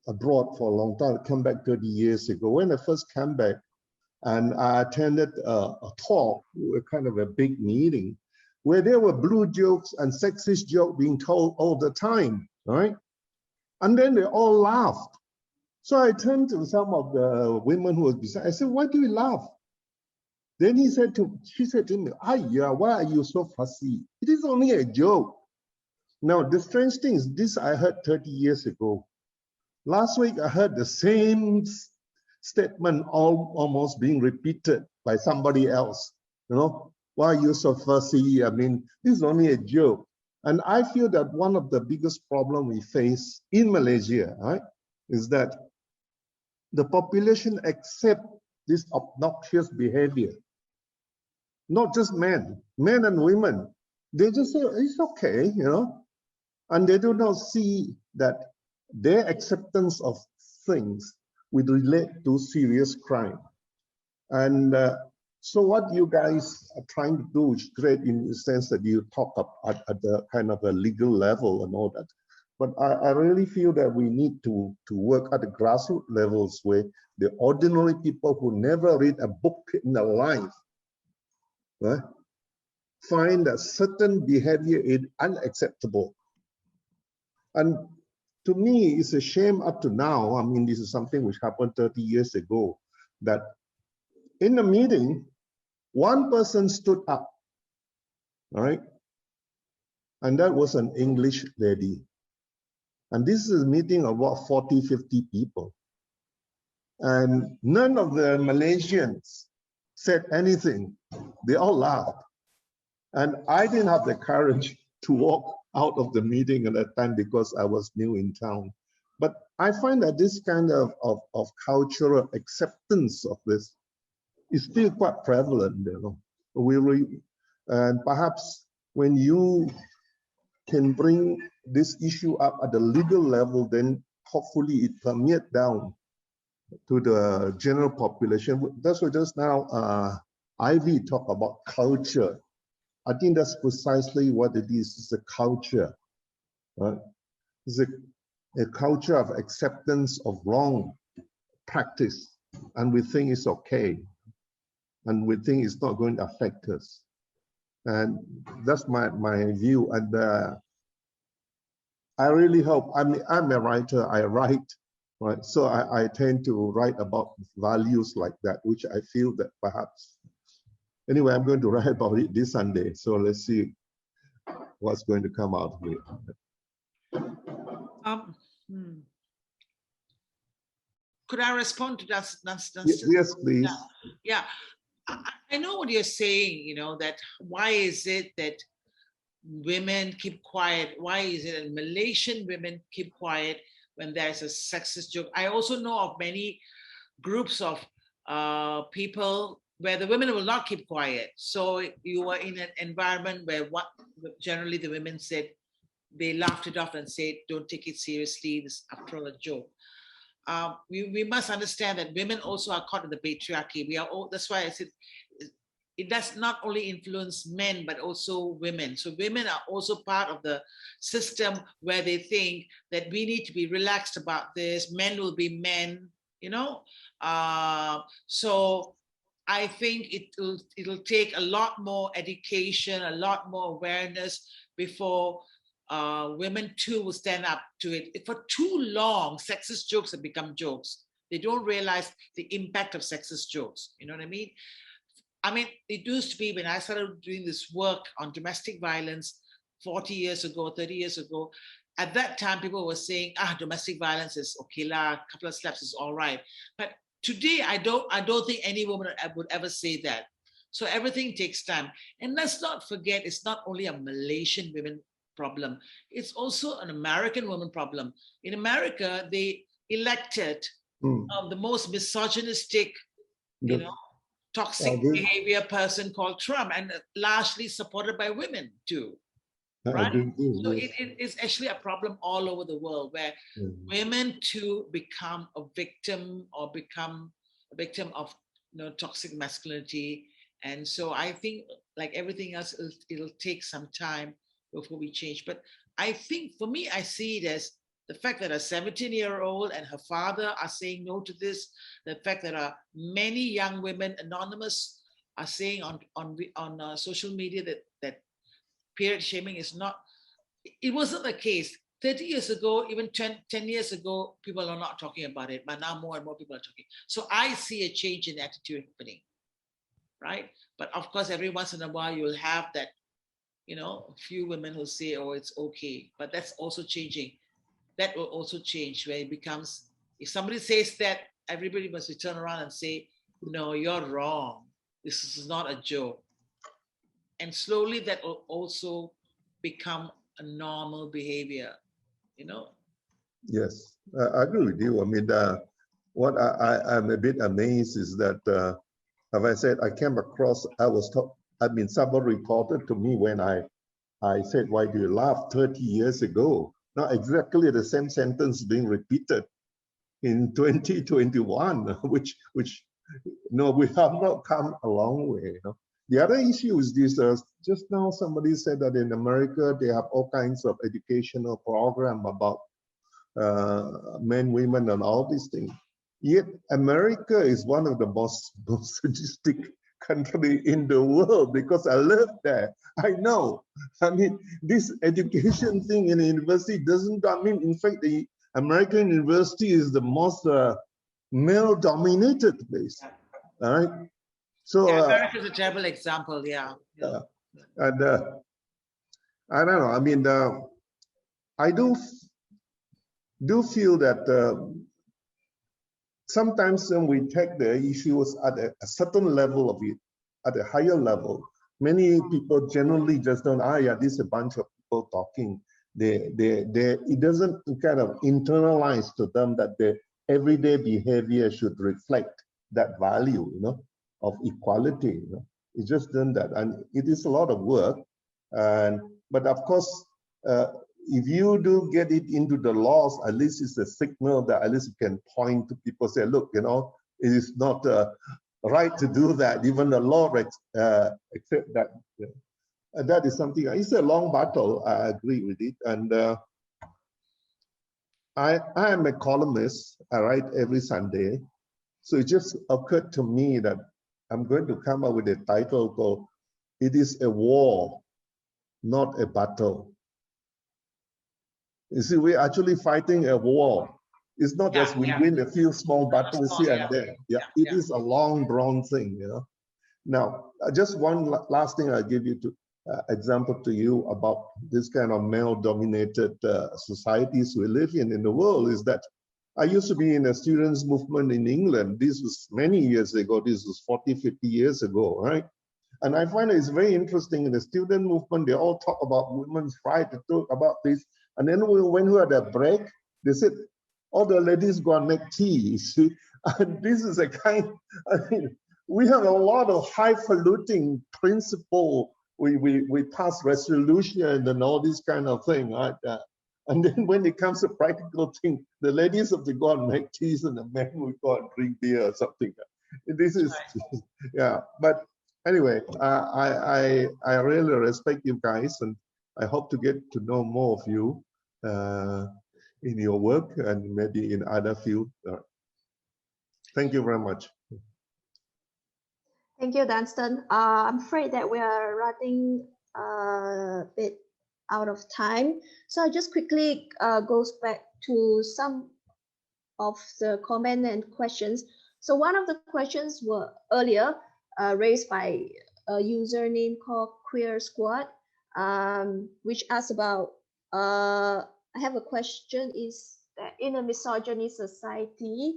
abroad for a long time. I came back 30 years ago. When I first came back, and I attended a talk, a kind of a big meeting, where there were blue jokes and sexist jokes being told all the time, right? And then they all laughed. So I turned to some of the women who was beside. I said, "Why do you laugh?" Then she said to me, "Ayya, why are you so fussy? It is only a joke." Now, the strange thing is, this I heard 30 years ago. Last week, I heard the same statement almost being repeated by somebody else. You know, why are you so fussy? I mean, this is only a joke. And I feel that one of the biggest problems we face in Malaysia, right, is that the population accept this obnoxious behavior. Not just men and women. They just say, it's okay, you know, and they do not see that their acceptance of things would relate to serious crime. And so what you guys are trying to do is great in the sense that you talk at the kind of a legal level and all that. But I really feel that we need to work at the grassroots levels where the ordinary people who never read a book in their life, right, find that certain behavior is unacceptable. And to me, it's a shame up to now. I mean, this is something which happened 30 years ago, that in the meeting, one person stood up, all right? And that was an English lady. And this is a meeting of about 40, 50 people. And none of the Malaysians said anything. They all laughed. And I didn't have the courage to walk out of the meeting at that time because I was new in town. But I find that this kind of cultural acceptance of this is still quite prevalent, you know. And perhaps when you can bring this issue up at the legal level, then hopefully it permeates down to the general population. That's why just now Ivy talked about culture. I think that's precisely what it is. It's a culture, right? It's a culture of acceptance of wrong practice, and we think it's okay, and we think it's not going to affect us. And that's my view. And I really hope, I'm a writer, I write, right? So I tend to write about values like that, which I feel that perhaps, anyway, I'm going to write about it this Sunday. So let's see what's going to come out of it. Could I respond to that? Yes, please. Yeah. I know what you're saying, you know, that why is it that women keep quiet? Why is it that Malaysian women keep quiet when there's a sexist joke? I also know of many groups of people where the women will not keep quiet. So you were in an environment where generally the women said, they laughed it off and said, don't take it seriously, this is after all a joke. We must understand that women also are caught in the patriarchy. We are all, that's why I said, it does not only influence men, but also women. So women are also part of the system where they think that we need to be relaxed about this. Men will be men, you know? So I think it'll take a lot more education, a lot more awareness before women too will stand up to it. For too long, sexist jokes have become jokes. They don't realize the impact of sexist jokes. You know what I mean? I mean, it used to be when I started doing this work on domestic violence 40 years ago, 30 years ago, at that time, people were saying, domestic violence is okay lah, a couple of slaps is all right. But today, I don't think any woman would ever say that. So everything takes time. And let's not forget, it's not only a Malaysian women problem, it's also an American woman problem. In America, they elected the most misogynistic, you know, toxic behavior person called Trump, and largely supported by women too. Right? So it is actually a problem all over the world where women too become a victim or become a victim of toxic masculinity. And so I think, like everything else, it'll take some time before we change. But I think for me, I see it as the fact that a 17-year-old and her father are saying no to this, the fact that many young women, anonymous, are saying on social media that period shaming is not, it wasn't the case. 30 years ago, even 10 years ago, people are not talking about it, but now more and more people are talking. So I see a change in attitude happening, right? But of course, every once in a while, you'll have that, a few women who say, oh, it's okay, but that's also changing. That will also change where it becomes, if somebody says that, everybody must turn around and say, no, you're wrong. This is not a joke. And slowly that will also become a normal behavior, Yes, I agree with you. I mean, what I'm a bit amazed is that, as I said, I came across, someone reported to me when I said, why do you laugh 30 years ago? Not exactly the same sentence being repeated in 2021, which we have not come a long way. The other issue is this, just now somebody said that in America, they have all kinds of educational program about men, women, and all these things. Yet America is one of the most sadistic country in the world, because I live there. I know. I mean, this education thing in the university doesn't, in fact, the American university is the most male-dominated place. All right. So America is a terrible example. Yeah. And I don't know. I mean, I do feel that sometimes when we take the issues at a certain level of it, at a higher level, many people generally just don't, this is a bunch of people talking. It doesn't kind of internalize to them that their everyday behavior should reflect that value, of equality. It's just done that, and it is a lot of work. But of course, if you do get it into the laws, at least it's a signal that at least you can point to people, say, look, it is not right to do that. Even the law accept that. And that is something, it's a long battle, I agree with it. And I am a columnist, I write every Sunday. So it just occurred to me that I'm going to come up with a title called, It is a War, Not a Battle. You see, we're actually fighting a war. It's not just we win a few small battles here and there. It is a long drawn thing, Now, just one last thing I'll give you example to you about this kind of male-dominated societies we live in the world is that I used to be in a students' movement in England. This was many years ago. This was 40, 50 years ago, right? And I find it's very interesting in the student movement, they all talk about women's rights, they talk about this. And then when we had a break, they said, all the ladies go and make tea, you see? And this is a kind, we have a lot of highfalutin principle. We pass resolution and all this kind of thing, right? And then when it comes to practical thing, the ladies have to go and make teas and the men will go and drink beer or something. This is, yeah. But anyway, I really respect you guys, and I hope to get to know more of you in your work and maybe in other fields. Thank you very much. Thank you, Dunstan. I'm afraid that we are running a bit out of time. So I just quickly goes back to some of the comment and questions. So one of the questions were earlier raised by a username called Queer Squad, which asked about, I have a question, is that in a misogynist society,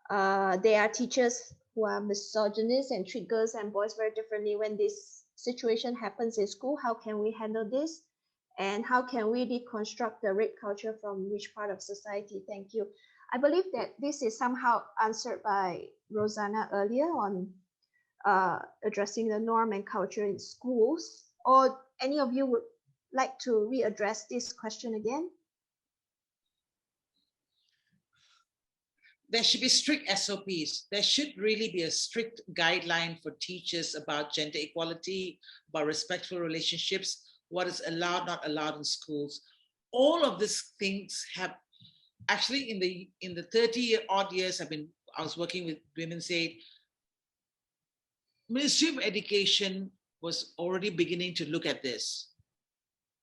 there are teachers who are misogynist and treat girls and boys very differently. When this situation happens in school, how can we handle this? And how can we deconstruct the rape culture from which part of society? Thank you. I believe that this is somehow answered by Rosanna earlier on addressing the norm and culture in schools. Or any of you would like to readdress this question again? There should be strict SOPs. There should really be a strict guideline for teachers about gender equality, about respectful relationships, what is allowed, not allowed in schools. All of these things have actually in the 30-odd years I was working with Women's Aid. Ministry of Education was already beginning to look at this.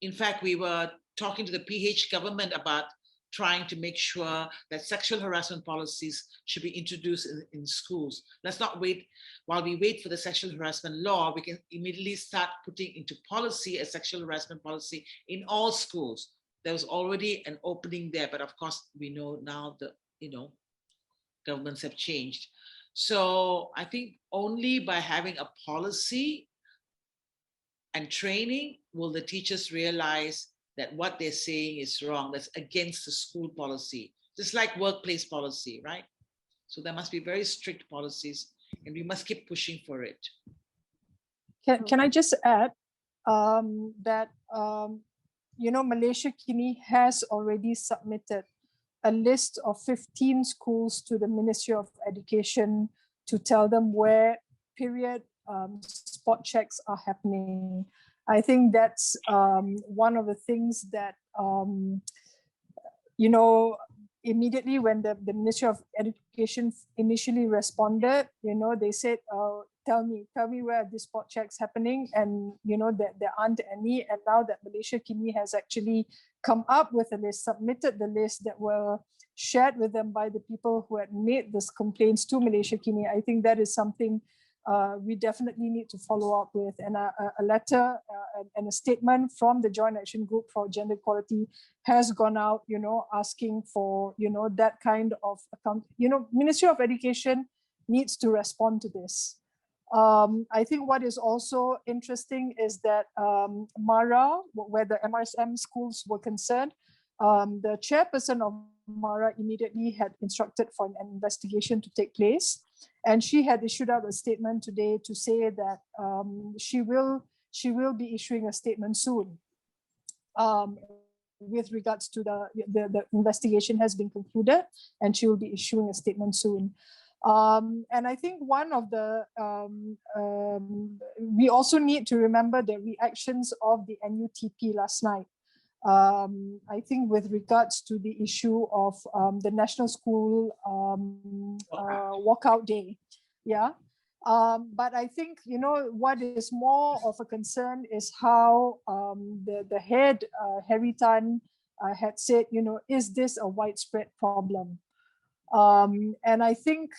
In fact, we were talking to the PH government about trying to make sure that sexual harassment policies should be introduced in schools. Let's not wait while we wait for the sexual harassment law. We can immediately start putting into policy a sexual harassment policy in all schools. There was already an opening there, but of course we know now that governments have changed. So I think only by having a policy and training will the teachers realize that what they're saying is wrong, that's against the school policy, just like workplace policy, right? So there must be very strict policies and we must keep pushing for it. Can I just add that, Malaysia Kini has already submitted a list of 15 schools to the Ministry of Education to tell them where period spot checks are happening. I think that's one of the things that, immediately when the Ministry of Education initially responded, they said, tell me where the spot checks happening, and that there aren't any. And now that Malaysia Kini has actually come up with a list, submitted the list that were shared with them by the people who had made these complaints to Malaysia Kini, I think that is something we definitely need to follow up with. And a letter and a statement from the Joint Action Group for Gender Equality has gone out, asking for, that kind of account. Ministry of Education needs to respond to this. I think what is also interesting is that MARA, where the MRSM schools were concerned, the chairperson of MARA immediately had instructed for an investigation to take place. And she had issued out a statement today to say that she will be issuing a statement soon with regards to the investigation has been concluded, and she will be issuing a statement soon. And I think one of the, we also need to remember the reactions of the NUTP last night. I think with regards to the issue of the National School walkout day, yeah. But I think, what is more of a concern is how the head, Harry Tan, had said, is this a widespread problem? And I think,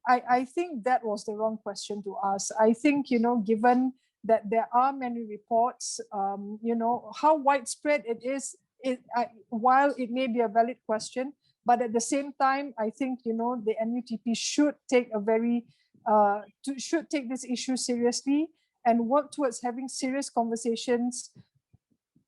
I think that was the wrong question to ask. I think, given that there are many reports, how widespread it is, while it may be a valid question, but at the same time, I think, the NUTP should take should take this issue seriously and work towards having serious conversations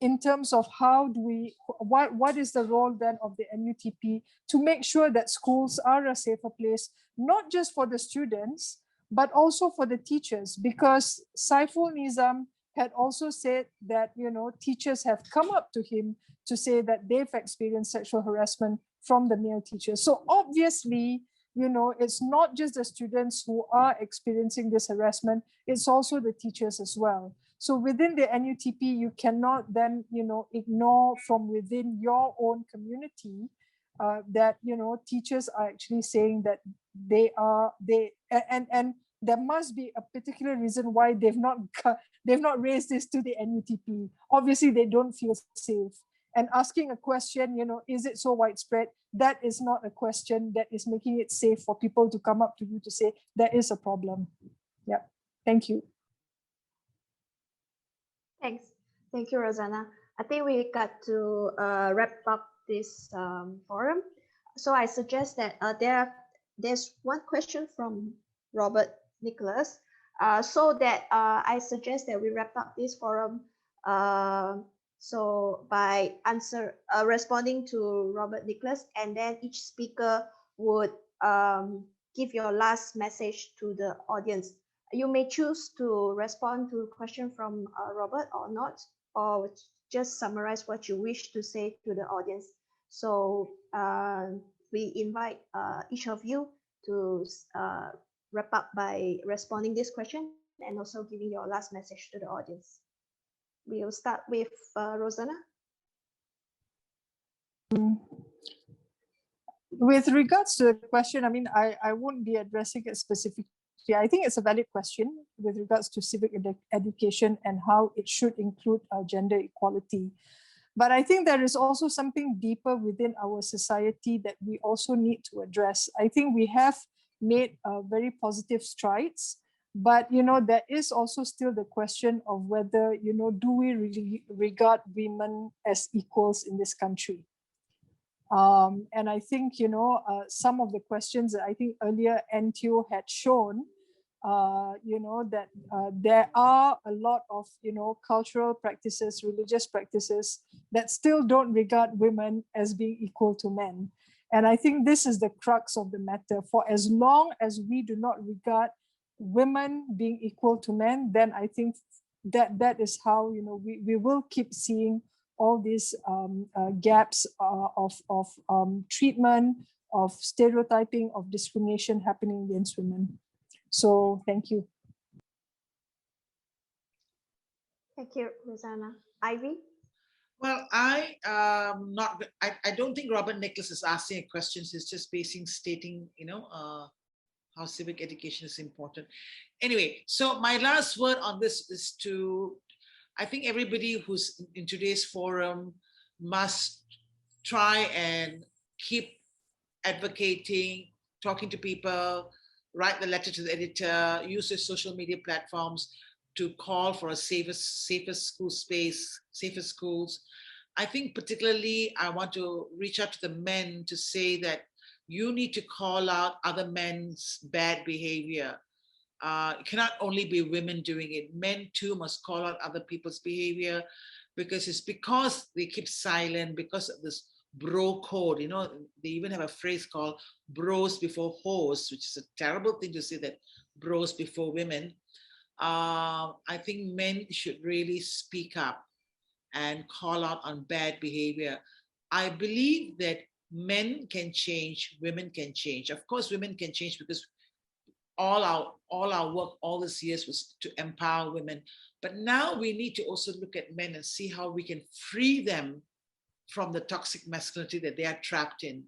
in terms of how do we, what is the role then of the NUTP to make sure that schools are a safer place, not just for the students, but also for the teachers, because Saiful Nizam had also said that, you know, teachers have come up to him to say that they've experienced sexual harassment from the male teachers. So obviously, you know, it's not just the students who are experiencing this harassment, it's also the teachers as well. So within the NUTP, you cannot then, you know, ignore from within your own community that, you know, teachers are actually saying that and there must be a particular reason why they've not raised this to the NUTP. Obviously, they don't feel safe. And asking a question, you know, is it so widespread? That is not a question that is making it safe for people to come up to you to say there is a problem. Yeah, thank you. Thanks. Thank you, Rosanna. I think we got to wrap up this forum. So I suggest that there's one question from Robert Nicholas. So that I suggest that we wrap up this forum. So by responding to Robert Nicholas, and then each speaker would give your last message to the audience. You may choose to respond to a question from Robert or not, or just summarize what you wish to say to the audience. So we invite each of you to wrap up by responding this question and also giving your last message to the audience. We'll start with Rosanna. With regards to the question, I mean, I won't be addressing it specifically. I think it's a valid question with regards to civic education and how it should include gender equality. But I think there is also something deeper within our society that we also need to address. I think we have made very positive strides, but, you know, there is also still the question of whether, you know, do we really regard women as equals in this country? And I think, you know, some of the questions that I think earlier NTO had shown, you know, that there are a lot of, you know, cultural practices, religious practices that still don't regard women as being equal to men. And I think this is the crux of the matter. For as long as we do not regard women being equal to men, then I think that is how, you know, we will keep seeing all these gaps of treatment, of stereotyping, of discrimination happening against women. So thank you. Thank you, Rosanna. Ivy? Well, I don't think Robert Nicholas is asking a question. He's just stating, you know, how civic education is important. Anyway, so my last word on this is I think everybody who's in today's forum must try and keep advocating, talking to people, write the letter to the editor, use the social media platforms to call for a safer school space, safer schools. I think particularly I want to reach out to the men to say that you need to call out other men's bad behavior. It cannot only be women doing it. Men too must call out other people's behavior, because it's because they keep silent, because of this bro code. You know, they even have a phrase called bros before hoes, which is a terrible thing to say, that bros before women. I think men should really speak up and call out on bad behavior. I believe that men can change, women can change. Of course, women can change because all our work all these years was to empower women. But now we need to also look at men and see how we can free them from the toxic masculinity that they are trapped in.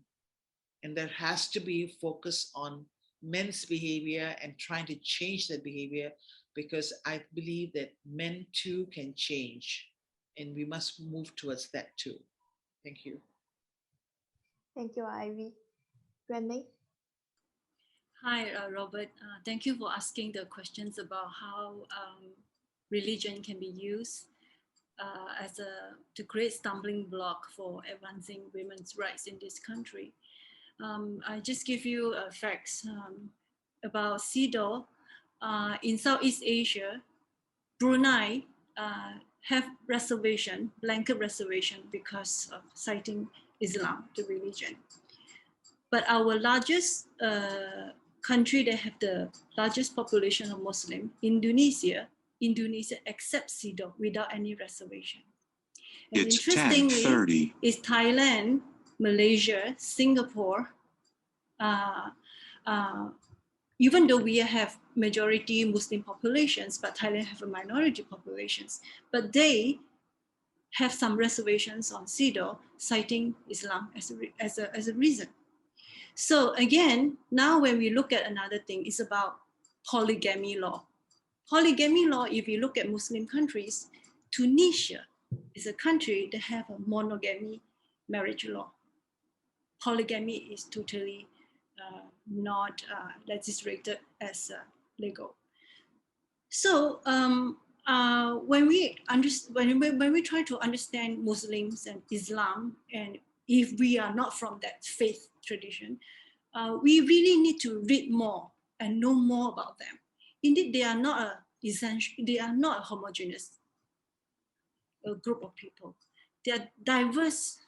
And there has to be focus on men's behavior and trying to change their behavior, because I believe that men too can change, and we must move towards that too. Thank you. Thank you, Ivy. Renee? Hi, Robert. Thank you for asking the questions about how religion can be used to create stumbling block for advancing women's rights in this country. I just give you facts about CEDAW. In Southeast Asia, Brunei have reservation, blanket reservation, because of citing Islam, the religion. But our largest country that have the largest population of Muslim, Indonesia accepts CEDAW without any reservation. And It's interestingly, 10:30. is Thailand, Malaysia, Singapore, even though we have majority Muslim populations, but Thailand have a minority populations, but they have some reservations on CEDAW, citing Islam as a reason. So again, now when we look at another thing, it's about polygamy law. Polygamy law, if you look at Muslim countries, Tunisia is a country that have a monogamy marriage law. Polygamy is totally not legislated as legal. So when we try to understand Muslims and Islam, and if we are not from that faith tradition, we really need to read more and know more about them. Indeed, they are not a homogeneous group of people. They are diverse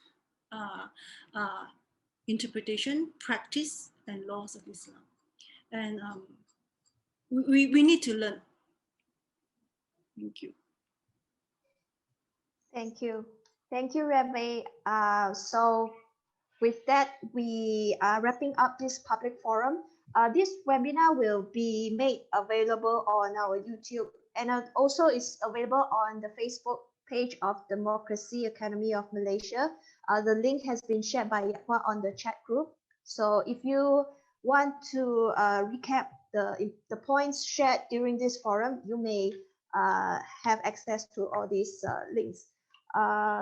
interpretation, practice, and laws of Islam. And we need to learn. Thank you. Thank you. Thank you, Remy. So with that, we are wrapping up this public forum. This webinar will be made available on our YouTube, and also is available on the Facebook page of Democracy Academy of Malaysia. The link has been shared by Yatwa on the chat group. So if you want to recap the points shared during this forum, you may have access to all these links.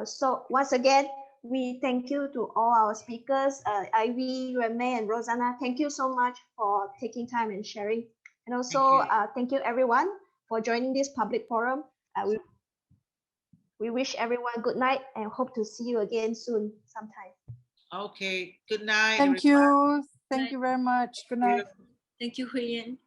So once again, we thank you to all our speakers, Ivy, Remy, and Rosanna. Thank you so much for taking time and sharing. And also, thank you everyone for joining this public forum. We wish everyone good night and hope to see you again soon sometime. Okay, good night. Thank everyone. you. Thank you very much. Good night. Thank you, Hui Yan.